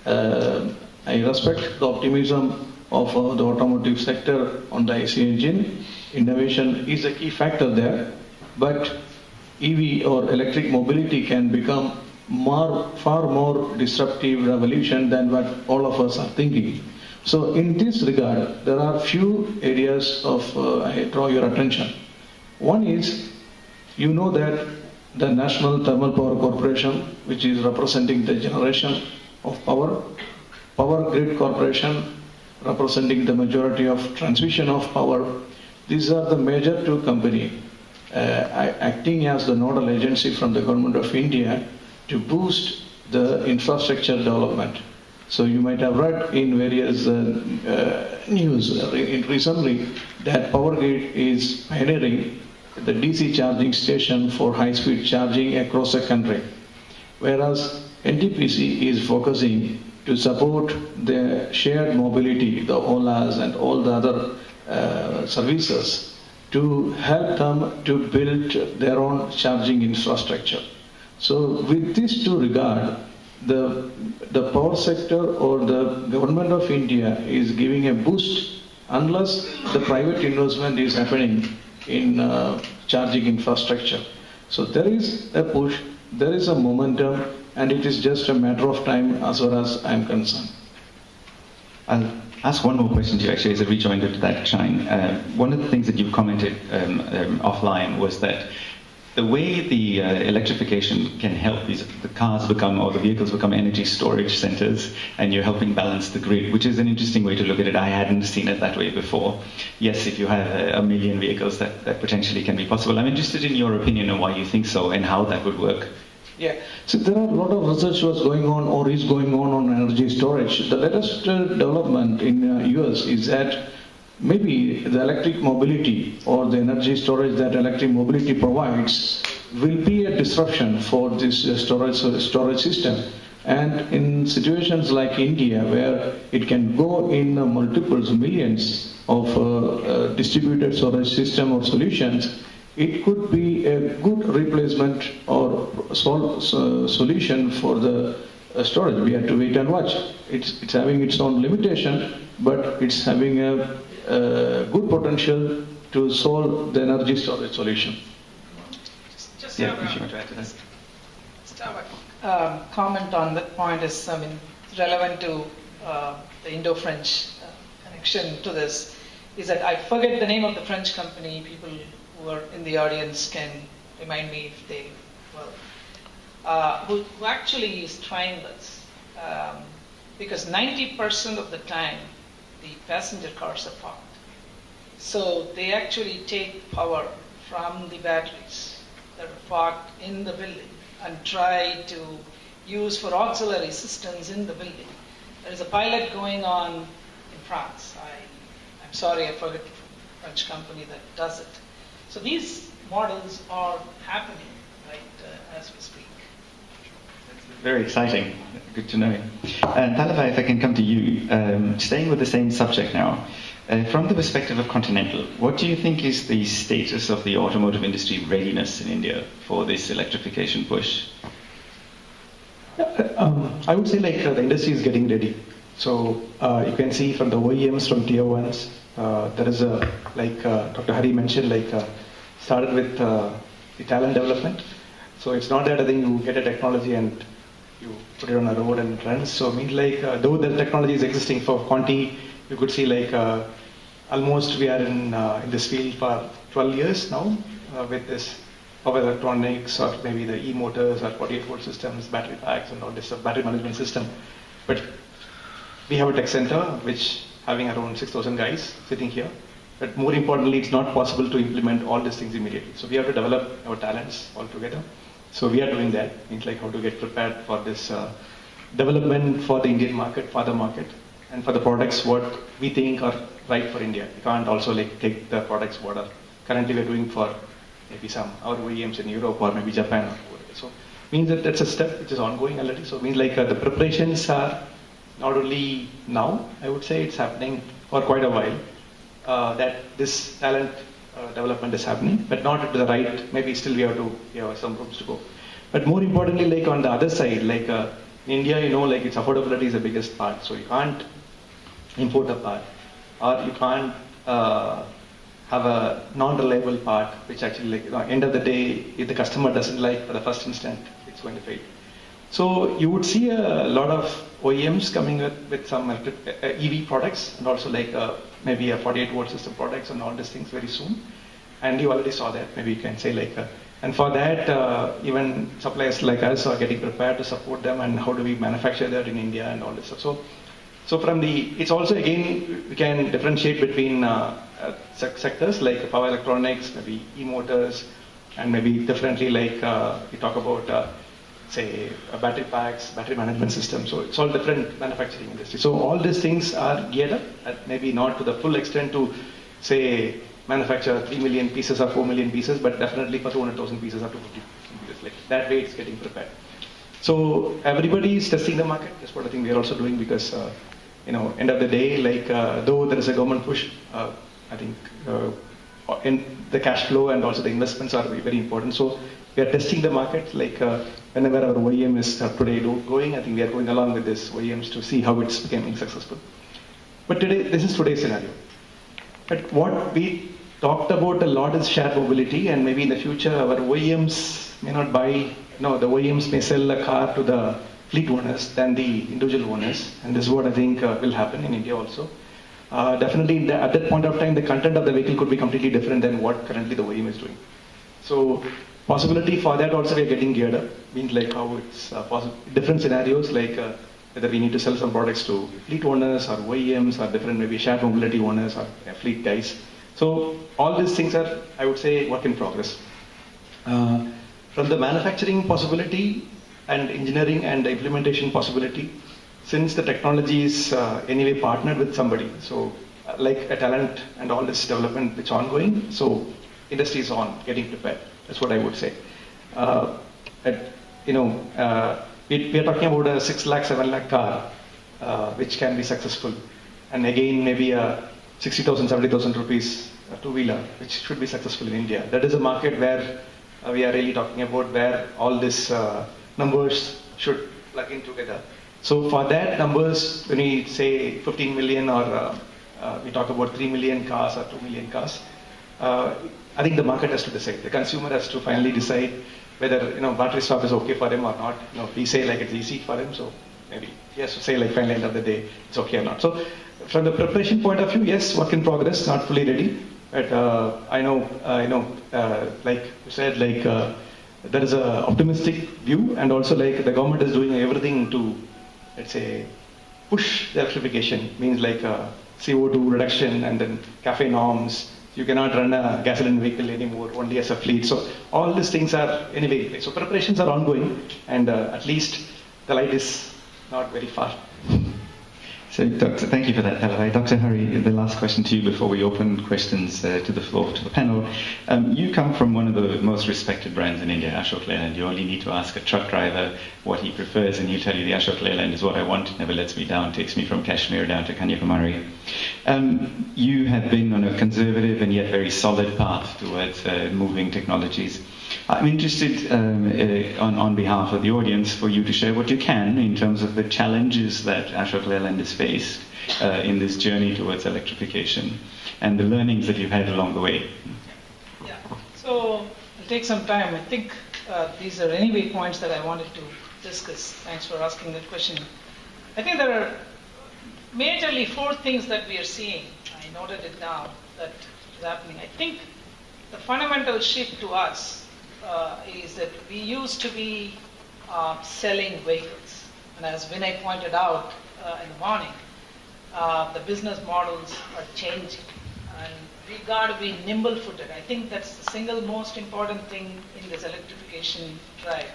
I respect the optimism of the automotive sector on the IC engine. Innovation is a key factor there, but EV or electric mobility can become far more disruptive revolution than what all of us are thinking. So in this regard, there are few areas I draw your attention. One is, you know that the National Thermal Power Corporation, which is representing the generation of power, Power Grid Corporation, representing the majority of transmission of power, these are the major two companies acting as the nodal agency from the Government of India to boost the infrastructure development. So you might have read in various news recently that Power Grid is pioneering the DC charging station for high-speed charging across the country, whereas NTPC is focusing to support the shared mobility, the Olas and all the other services, to help them to build their own charging infrastructure. So with this to regard, the power sector or the government of India is giving a boost unless the private investment is happening in charging infrastructure. So there is a push, there is a momentum, and it is just a matter of time as far as I am concerned. I'll ask one more question to you, actually, as a rejoinder to that, Shine. One of the things that you commented offline was that the way the electrification can help is the cars become, or the vehicles become, energy storage centers, and you're helping balance the grid, which is an interesting way to look at it. I hadn't seen it that way before. Yes, if you have a million vehicles, that potentially can be possible. I'm interested in your opinion on why you think so and how that would work. Yeah, so there are a lot of research was going on or is going on energy storage. The latest development in US is that maybe the electric mobility or the energy storage that electric mobility provides will be a disruption for this storage system. And in situations like India, where it can go in multiples, millions of distributed storage system or solutions, it could be a good replacement or solution for the storage. We have to wait and watch. It's having its own limitation, but it's having a good potential to solve the energy storage solution. Just have a comment on that point relevant to the Indo-French connection to this. is that I forget the name of the French company. People who are in the audience can remind me if they will. Who actually is trying this. Because 90% of the time, the passenger cars are parked. So they actually take power from the batteries that are parked in the building and try to use for auxiliary systems in the building. There is a pilot going on in France. I'm sorry, I forget the French company that does it. So these models are happening right as we speak. Very exciting. Good to know. Thalavai, if I can come to you, staying with the same subject now. From the perspective of Continental, what do you think is the status of the automotive industry readiness in India for this electrification push? I would say the industry is getting ready. So you can see from the OEMs, from tier ones, there is a, Dr. Hari mentioned, started with the talent development. So it's not that I think you get a technology and you put it on a road and it runs. So I mean though the technology is existing for Conti, you could see almost we are in this field for 12 years now with this power electronics or maybe the e-motors or 48-volt systems, battery packs and all this stuff, battery management system. But we have a tech center which having around 6,000 guys sitting here. But more importantly, it's not possible to implement all these things immediately. So we have to develop our talents all together. So we are doing that. Means how to get prepared for this development for the Indian market, for the market, and for the products what we think are right for India. We can't also take the products what are currently we're doing for maybe some our OEMs in Europe or maybe Japan or whatever. So means that that's a step which is ongoing already. So it means the preparations are not only now, I would say it's happening for quite a while. That this talent development is happening, but not to the right. Maybe still we have some rooms to go. But more importantly, on the other side, in India, its affordability is the biggest part. So you can't import a part, or you can't have a non-reliable part, which actually, end of the day, if the customer doesn't like for the first instant, it's going to fail. So you would see a lot of OEMs coming with some EV products and also maybe a 48-volt system products and all these things very soon. And you already saw that. Maybe you can say and for that, even suppliers like us are getting prepared to support them and how do we manufacture that in India and all this stuff. So from it's also again, we can differentiate between sectors like power electronics, maybe e-motors, and maybe differently we talk about say battery packs, battery management system. So it's all different manufacturing industry. So all these things are geared up, maybe not to the full extent to say manufacture 3 million pieces or 4 million pieces, but definitely for 200,000 pieces or 250,000 pieces. That way it's getting prepared. So everybody is testing the market. That's what I think we are also doing because, end of the day, though there is a government push, I think in the cash flow and also the investments are very important. So we are testing the market, whenever our OEM is today going, I think we are going along with this OEMs to see how it's becoming successful. But today, this is today's scenario. But what we talked about a lot is shared mobility, and maybe in the future our OEMs may not buy, the OEMs may sell a car to the fleet owners than the individual owners, and this is what I think will happen in India also. Definitely at that point of time, the content of the vehicle could be completely different than what currently the OEM is doing. So possibility for that also we are getting geared up, means how it's possible, different scenarios whether we need to sell some products to fleet owners or OEMs or different maybe shared mobility owners or fleet guys. So all these things are, I would say, work in progress. From the manufacturing possibility and engineering and the implementation possibility, since the technology is anyway partnered with somebody, so a talent and all this development which is ongoing, so industry is on, getting prepared. That's what I would say. We are talking about a 6 lakh, 7 lakh car, which can be successful. And again, maybe a 60,000, 70,000 rupees two-wheeler, which should be successful in India. That is a market where we are really talking about where all these numbers should plug in together. So for that numbers, when we say 15 million or we talk about 3 million cars or 2 million cars, I think the market has to decide. The consumer has to finally decide whether battery swap is okay for him or not. We say it's easy for him, so maybe he has to say finally end of the day it's okay or not. So from the preparation point of view, yes, work in progress, not fully ready. But I know, like you said, like there is a optimistic view, and also like the government is doing everything to, let's say, push the electrification. Means like CO2 reduction and then CAFE norms. You cannot run a gasoline vehicle anymore, only as a fleet. So all these things are anyway. So preparations are ongoing, and at least the light is not very far. So, Doctor, thank you for that, Thalavai. Dr. Hari, the last question to you before we open questions to the floor, to the panel. You come from one of the most respected brands in India, Ashok Leyland. You only need to ask a truck driver what he prefers, and he'll tell you the Ashok Leyland is what I want. It never lets me down, takes me from Kashmir down to Kanyakumari. You have been on a conservative and yet very solid path towards moving technologies. I'm interested, on behalf of the audience, for you to share what you can in terms of the challenges that Ashok Leyland has faced in this journey towards electrification and the learnings that you've had along the way. Yeah, so I'll take some time. I think these are anyway points that I wanted to discuss. Thanks for asking that question. I think there are majorly 4 things that we are seeing. I noted it down that is happening. I think the fundamental shift to us is that we used to be selling vehicles. And as Vinay pointed out in the morning, the business models are changing. And we've got to be nimble-footed. I think that's the single most important thing in this electrification drive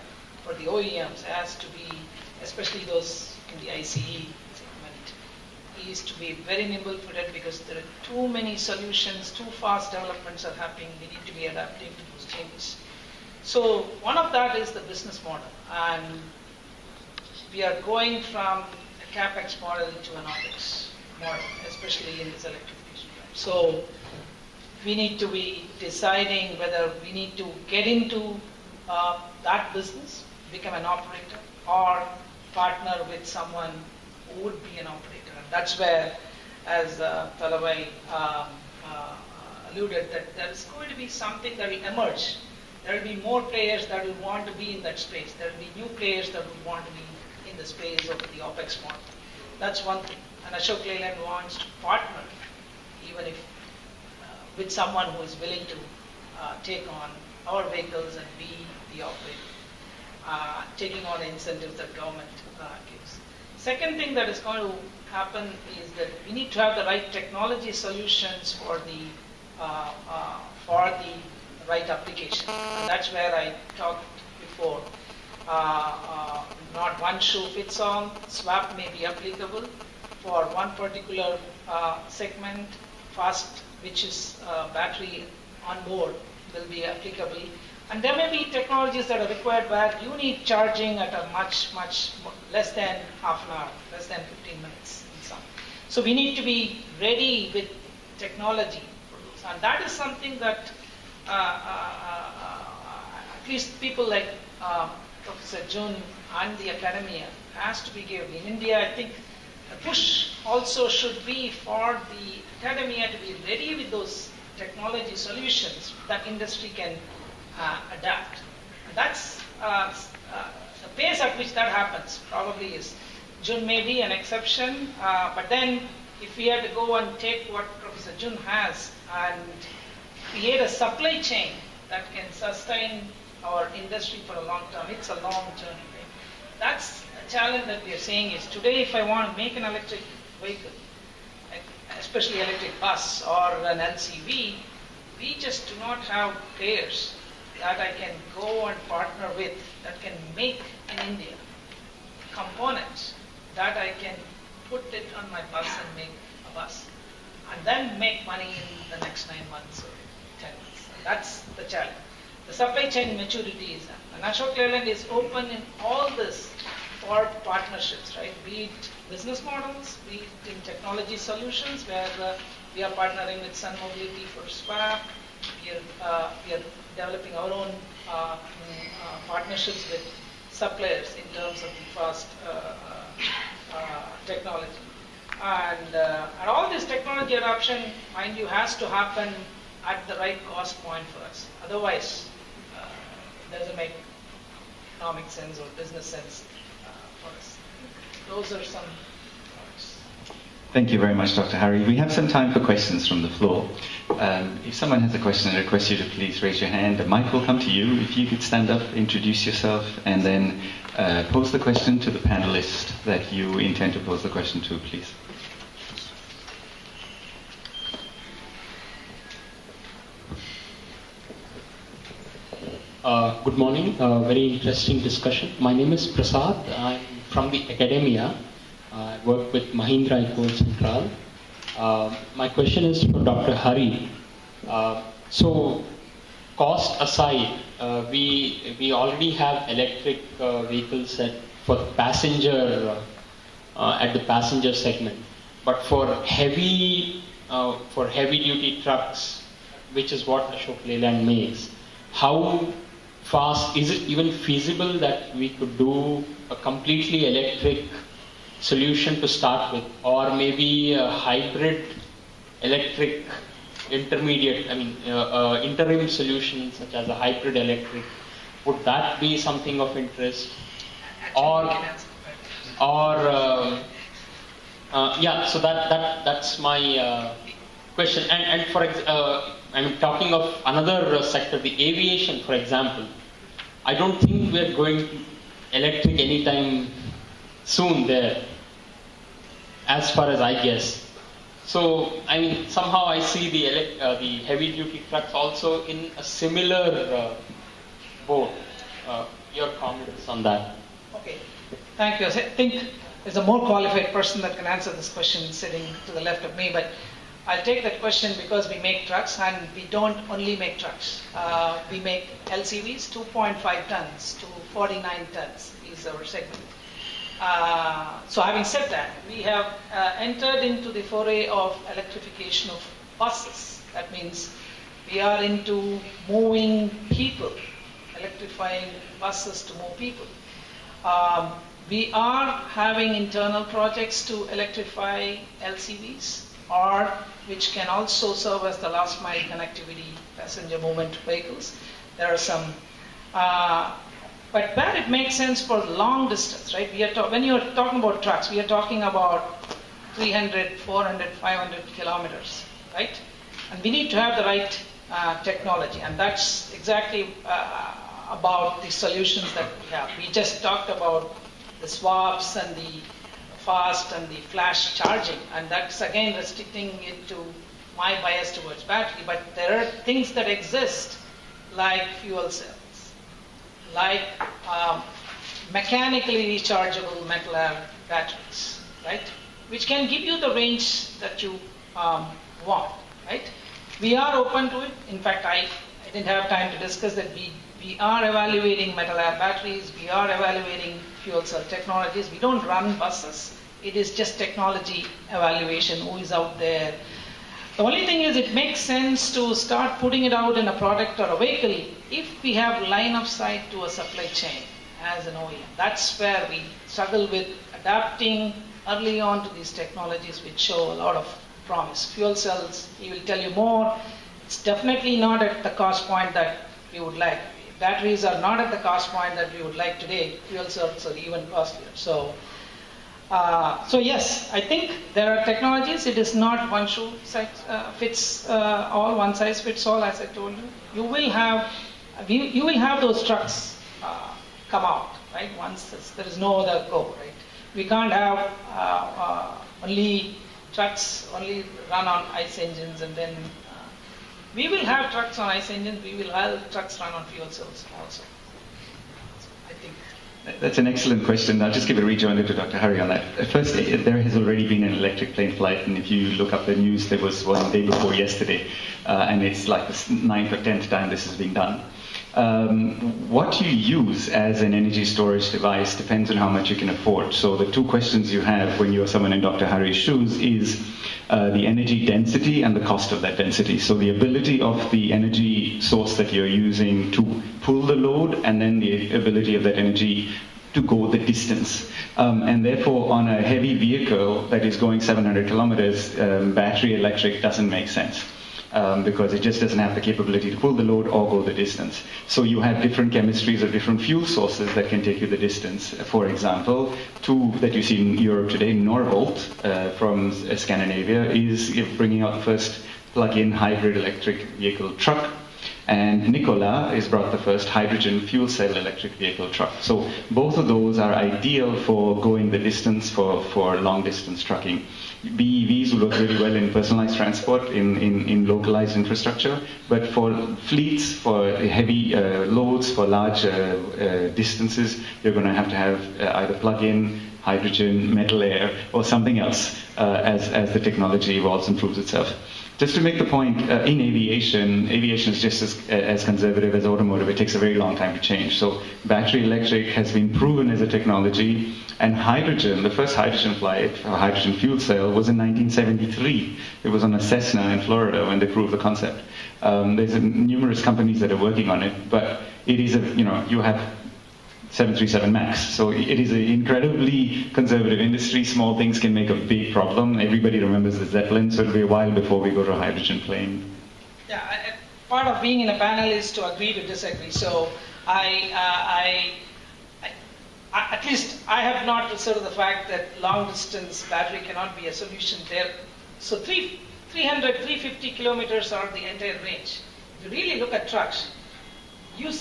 for the OEMs, has to be, especially those in the ICE segment, is to be very nimble-footed, because there are too many solutions, too fast developments are happening. We need to be adapting to those changes. So one of that is the business model, and we are going from a CapEx model to an OpEx model, especially in this electrification drive. So we need to be deciding whether we need to get into that business, become an operator, or partner with someone who would be an operator. And that's where, as Thalavai alluded, that there is going to be something that will emerge. There will be more players that will want to be in that space. There will be new players that will want to be in the space of the OpEx model. That's one thing. And Ashok Leyland wants to partner, even if with someone who is willing to take on our vehicles and be the operator, taking on the incentives that government gives. Second thing that is going to happen is that we need to have the right technology solutions for the right application. And that's where I talked before. Not one shoe fits all. Swap may be applicable for one particular segment. Fast, which is battery on board, will be applicable. And there may be technologies that are required where you need charging at a much less than half an hour, less than 15 minutes in some. So we need to be ready with technology for those. And that is something that at least people like Professor Jun and the academia has to be given. In India, I think the push also should be for the academia to be ready with those technology solutions that industry can adapt. And that's the pace at which that happens probably is. Jun may be an exception, but then if we had to go and take what Professor Jun has and create a supply chain that can sustain our industry for a long term, it's a long journey. Right? That's a challenge that we are seeing is today if I want to make an electric vehicle, especially electric bus or an LCV, we just do not have players that I can go and partner with that can make in India components that I can put it on my bus and make a bus and then make money in the next 9 months or 10 months. And that's the challenge. The supply chain maturity is that. And Ashok Leyland is open in all this for partnerships, right? Be it business models, be it in technology solutions where we are partnering with Sun Mobility for swap. We are developing our own partnerships with suppliers in terms of the fast technology. And all this technology adoption, mind you, has to happen at the right cost point for us. Otherwise, it doesn't make economic sense or business sense for us. Those are some thoughts. Thank you very much, Dr. Hari. We have some time for questions from the floor. If someone has a question, I request you to please raise your hand. The mic will come to you. If you could stand up, introduce yourself, and then pose the question to the panelist that you intend to pose the question to, please. Good morning. Very interesting discussion. My name is Prasad. I'm from the academia. I work with Mahindra Eco Central. My question is for Dr. Hari. So, cost aside, we already have electric vehicles for passenger at the passenger segment, but for heavy duty trucks, which is what Ashok Leyland makes, how fast is it even feasible that we could do a completely electric solution to start with, or maybe a hybrid electric intermediate, interim solution such as a hybrid electric? Would that be something of interest? So that's my question. And I'm talking of another sector, the aviation, for example. I don't think we're going electric anytime soon there, as far as I guess. So, somehow I see the heavy-duty trucks also in a similar boat. Your comments on that? Okay, thank you. I think there's a more qualified person that can answer this question sitting to the left of me, but I'll take that question because we make trucks, and we don't only make trucks. We make LCVs, 2.5 tons to 49 tons is our segment. So having said that, we have entered into the foray of electrification of buses. That means we are into moving people, electrifying buses to move people. We are having internal projects to electrify LCVs, or which can also serve as the last mile connectivity passenger movement vehicles. There are some, but where it makes sense for long distance, right? When you're talking about trucks, we are talking about 300, 400, 500 kilometers, right? And we need to have the right technology, and that's exactly about the solutions that we have. We just talked about the swaps and the fast and the flash charging, and that's again restricting it to my bias towards battery, but there are things that exist like fuel cells, like mechanically rechargeable metal air batteries, right? Which can give you the range that you want, right? We are open to it. In fact, I didn't have time to discuss that we are evaluating metal air batteries, we are evaluating fuel cell technologies. We don't run buses. It is just technology evaluation, who is out there. The only thing is it makes sense to start putting it out in a product or a vehicle if we have line of sight to a supply chain as an OEM. That's where we struggle with adapting early on to these technologies which show a lot of promise. Fuel cells, he will tell you more. It's definitely not at the cost point that we would like. Batteries are not at the cost point that we would like today. Fuel cells are even costlier. So yes, I think there are technologies. It is not one shoe fits all, one size fits all, as I told you. You will have those trucks come out, right? Once there is no other go, right? We can't have only trucks only run on ICE engines, and then we will have trucks on ICE engines. We will have trucks run on fuel cells also. I think. That's an excellent question. I'll just give a rejoinder to Dr. Hari on that. First, there has already been an electric plane flight, and if you look up the news, there was one day before yesterday, and it's like the 9th or 10th time this has been done. What you use as an energy storage device depends on how much you can afford. So the two questions you have when you're someone in Dr. Hari's shoes is the energy density and the cost of that density. So the ability of the energy source that you're using to pull the load, and then the ability of that energy to go the distance. And therefore, on a heavy vehicle that is going 700 kilometers, battery electric doesn't make sense. because it just doesn't have the capability to pull the load or go the distance. So you have different chemistries or different fuel sources that can take you the distance. For example, two that you see in Europe today, Norvolt from Scandinavia is bringing out the first plug-in hybrid electric vehicle truck. And Nikola has brought the first hydrogen fuel cell electric vehicle truck. So both of those are ideal for going the distance for long distance trucking. BEVs will work really well in personalized transport, in localized infrastructure, but for fleets, for heavy loads, for large distances, you're going to have either plug-in, hydrogen, metal air, or something else as the technology evolves and proves itself. Just to make the point, in aviation is just as conservative as automotive. It takes a very long time to change. So battery electric has been proven as a technology, and hydrogen, the first hydrogen flight, or hydrogen fuel cell, was in 1973. It was on a Cessna in Florida when they proved the concept. There's numerous companies that are working on it, but it is you have 737 MAX. So it is an incredibly conservative industry. Small things can make a big problem. Everybody remembers the Zeppelin, so it'll be a while before we go to a hydrogen plane. Yeah, part of being in a panel is to agree to disagree. So at least I have not considered the fact that long distance battery cannot be a solution there. So 300, 350 kilometers are the entire range. If you really look at trucks, you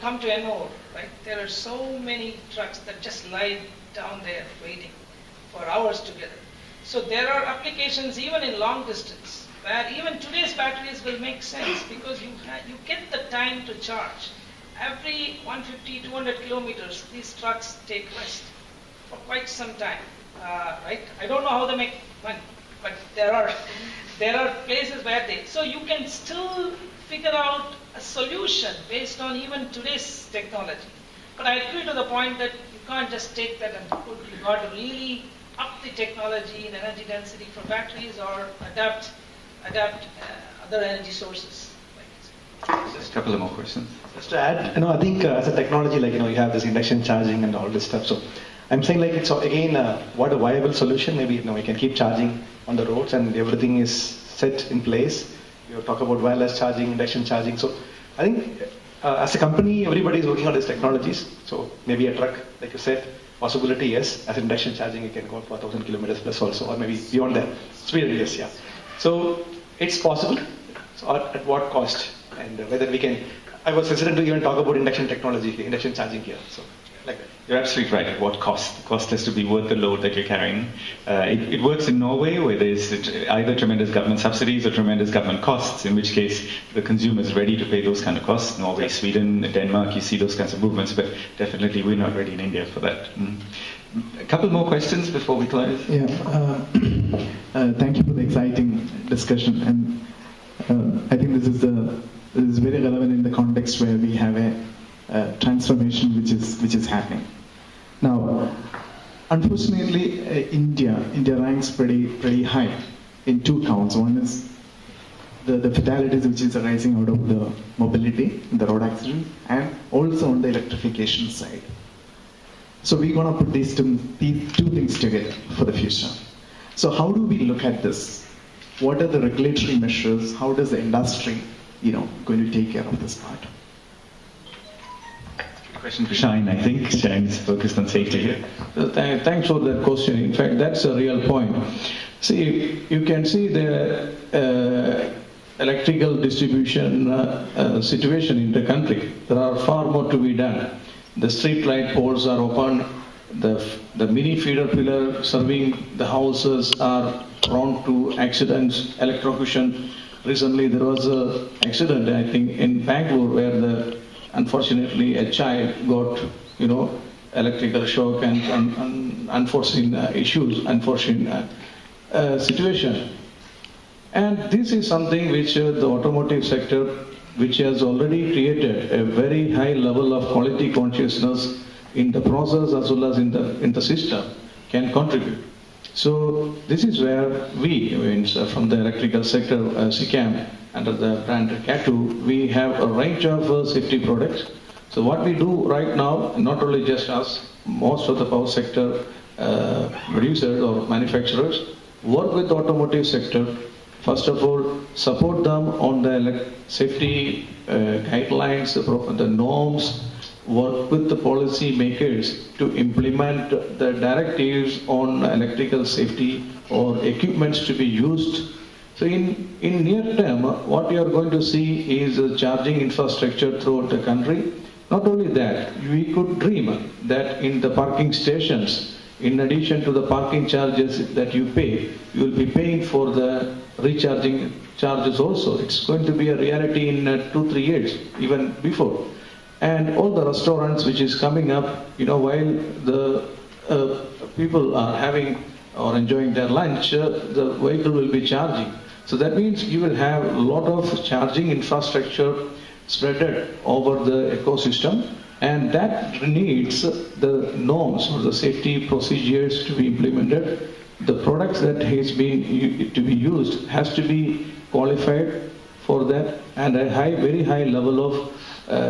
come to Ennore, right? There are so many trucks that just lie down there waiting for hours together. So there are applications even in long distance where even today's batteries will make sense because you get the time to charge. Every 150, 200 kilometers, these trucks take rest for quite some time, right? I don't know how they make money, but there are places where so you can still figure out a solution based on even today's technology. But I agree to the point that you can't just take that and put, you got to really up the technology and energy density for batteries or adapt other energy sources. Just a couple of more questions. Just to add, I think as a technology, you have this induction charging and all this stuff. So I'm saying it's again, what a viable solution. Maybe we can keep charging on the roads and everything is set in place. You talk about wireless charging, induction charging. So I think as a company, everybody is working on these technologies. So maybe a truck, like you said, possibility yes. As induction charging, you can go for 1,000 kilometers plus also, or maybe beyond that. Speed, yes, yeah. So it's possible. So at what cost? And whether we can, I was hesitant to even talk about induction technology, induction charging here. So like that. You're absolutely right. At what cost? The cost has to be worth the load that you're carrying. It works in Norway where there's either tremendous government subsidies or tremendous government costs, in which case the consumer is ready to pay those kind of costs. Norway, Sweden, Denmark, you see those kinds of movements, but definitely we're not ready in India for that. A couple more questions before we close. Yeah, thank you for the exciting discussion, and I think this is very relevant in the context where we have a transformation which is happening. Now, unfortunately, India ranks pretty high in two counts. One is the fatalities which is arising out of the mobility, the road accident, and also on the electrification side. So we're going to put these two things together for the future. So how do we look at this? What are the regulatory measures? How does the industry, going to take care of this part? Question for Shine, I think. Shine is focused on safety here. Thanks for that question. In fact, that's a real point. See, you can see the electrical distribution situation in the country. There are far more to be done. The street light poles are open. The mini feeder pillar serving the houses are prone to accidents, electrocution. Recently, there was an accident, I think, in Bangalore where unfortunately a child got, electrical shock and unforeseen issues, unforeseen situation. And this is something which the automotive sector, which has already created a very high level of quality consciousness in the process as well as in the system, can contribute. So this is where we, from the electrical sector, Sicame, under the brand CATU, we have a range of safety products. So what we do right now, not only just us, most of the power sector producers or manufacturers work with the automotive sector First of all, support them on the safety guidelines, the norms, work with the policy makers to implement the directives on electrical safety or equipments to be used. So in near term, what you are going to see is a charging infrastructure throughout the country. Not only that, we could dream that in the parking stations, in addition to the parking charges that you pay, you will be paying for the recharging charges also. It's going to be a reality in 2-3 years, even before. And all the restaurants which is coming up, while the people are having or enjoying their lunch, the vehicle will be charging. So that means you will have a lot of charging infrastructure spread over the ecosystem, and that needs the norms or the safety procedures to be implemented. The products that has been to be used has to be qualified for that, and a very high level of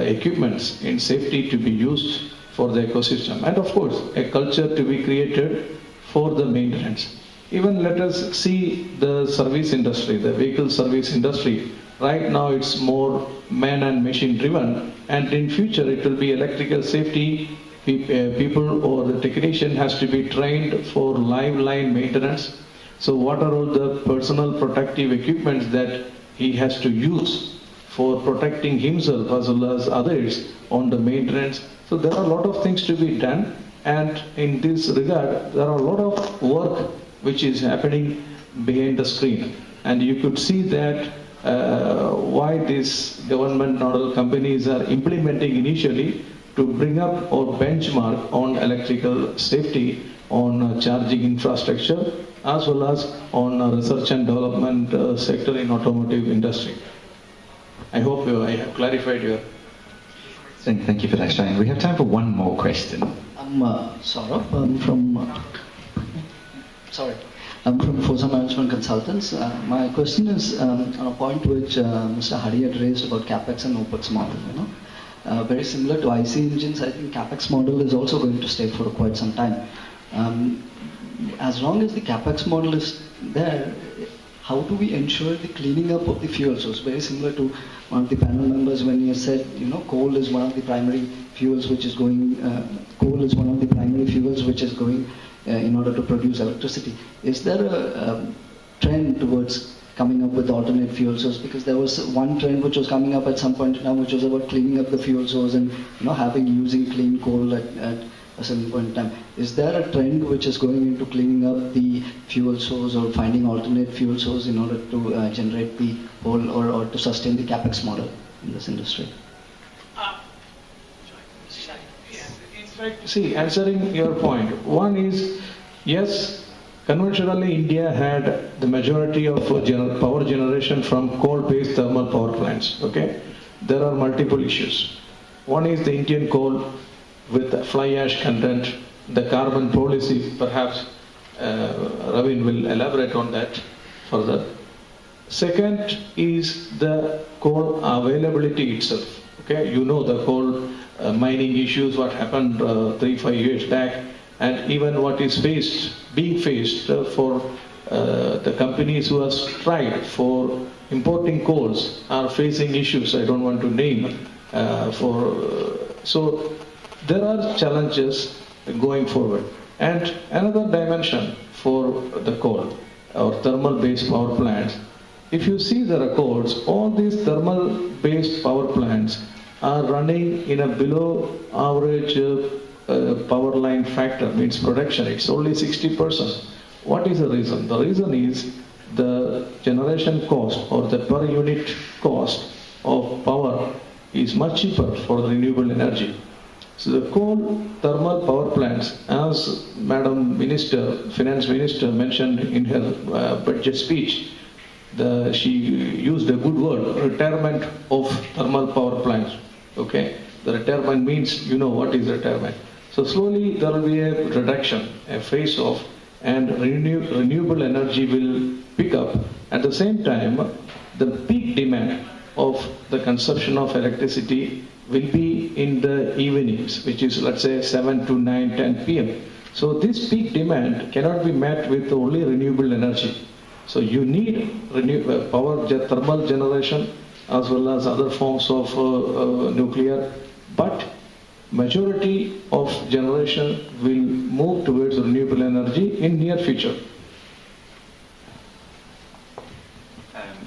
equipments in safety to be used for the ecosystem. And of course, a culture to be created for the maintenance. Even let us see the service industry, the vehicle service industry. Right now it's more man and machine driven, and in future it will be electrical safety. People or the technician has to be trained for live line maintenance. So what are all the personal protective equipments that he has to use for protecting himself as well as others on the maintenance? So there are a lot of things to be done, and in this regard there are a lot of work which is happening behind the screen, and you could see that why these government nodal companies are implementing initially to bring up or benchmark on electrical safety on charging infrastructure as well as on research and development sector in automotive industry. I hope I have clarified your... Thank you for that, Stein. We have time for one more question. I'm Saurabh. I'm from Fosa Management Consultants. My question is on a point which Mr. Hari had raised about CapEx and OpEx model. Very similar to IC engines, I think CapEx model is also going to stay for quite some time. As long as the CapEx model is there, how do we ensure the cleaning up of the fuel source? Very similar to one of the panel members when you said, coal is one of the primary fuels which is going, in order to produce electricity. Is there a trend towards coming up with alternate fuel source? Because there was one trend which was coming up at some point in time, which was about cleaning up the fuel source and using clean coal at a certain point in time. Is there a trend which is going into cleaning up the fuel source or finding alternate fuel source in order to generate the whole or to sustain the CapEx model in this industry? See, answering your point, one is, yes, conventionally India had the majority of power generation from coal-based thermal power plants, okay? There are multiple issues. One is the Indian coal with fly ash content, the carbon policy, perhaps Ravin will elaborate on that further. Second is the coal availability itself, okay? The coal mining issues, what happened 3-5 years back, and even what is being faced for the companies who have tried for importing coals are facing issues I don't want to name. So there are challenges going forward. And another dimension for the coal or thermal-based power plants, if you see the records, all these thermal-based power plants are running in a below average power line factor, means production. It's only 60%. What is the reason? The reason is the generation cost or the per unit cost of power is much cheaper for renewable energy. So the coal thermal power plants, as Madam Minister, Finance Minister mentioned in her budget speech, she used a good word, retirement of thermal power plants. Okay, the retirement means what is retirement. So slowly there will be a reduction, a phase off, and renewable energy will pick up. At the same time, the peak demand of the consumption of electricity will be in the evenings, which is, let's say, 7 to 9, 10 p.m. So this peak demand cannot be met with only renewable energy. So you need thermal generation as well as other forms of nuclear, but majority of generation will move towards renewable energy in near future.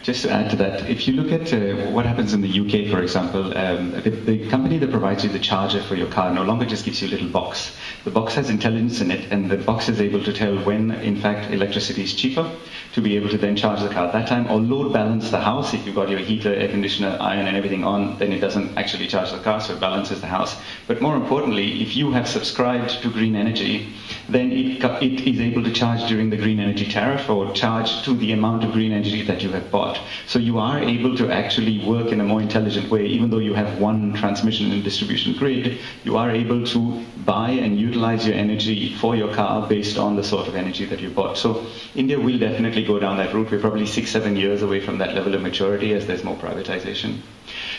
Just to add to that, if you look at what happens in the UK, for example, the company that provides you the charger for your car no longer just gives you a little box. The box has intelligence in it, and the box is able to tell when, in fact, electricity is cheaper to be able to then charge the car at that time, or load balance the house. If you've got your heater, air conditioner, iron and everything on, then it doesn't actually charge the car, so it balances the house. But more importantly, if you have subscribed to green energy, then it is able to charge during the green energy tariff or charge to the amount of green energy that you have bought. So you are able to actually work in a more intelligent way. Even though you have one transmission and distribution grid, you are able to buy and utilize your energy for your car based on the sort of energy that you bought. So India will definitely go down that route. We're probably 6-7 years away from that level of maturity as there's more privatization.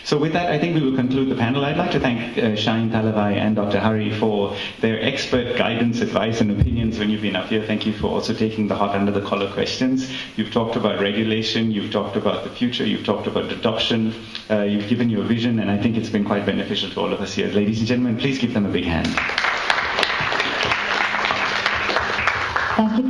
So with that, I think we will conclude the panel. I'd like to thank Shine, Thalavai and Dr. Hari for their expert guidance, advice and opinions when you've been up here. Thank you for also taking the hot under the collar questions. You've talked about regulation, you've talked about the future, you've talked about adoption, you've given your vision, and I think it's been quite beneficial to all of us here. Ladies and gentlemen, please give them a big hand. Thank you.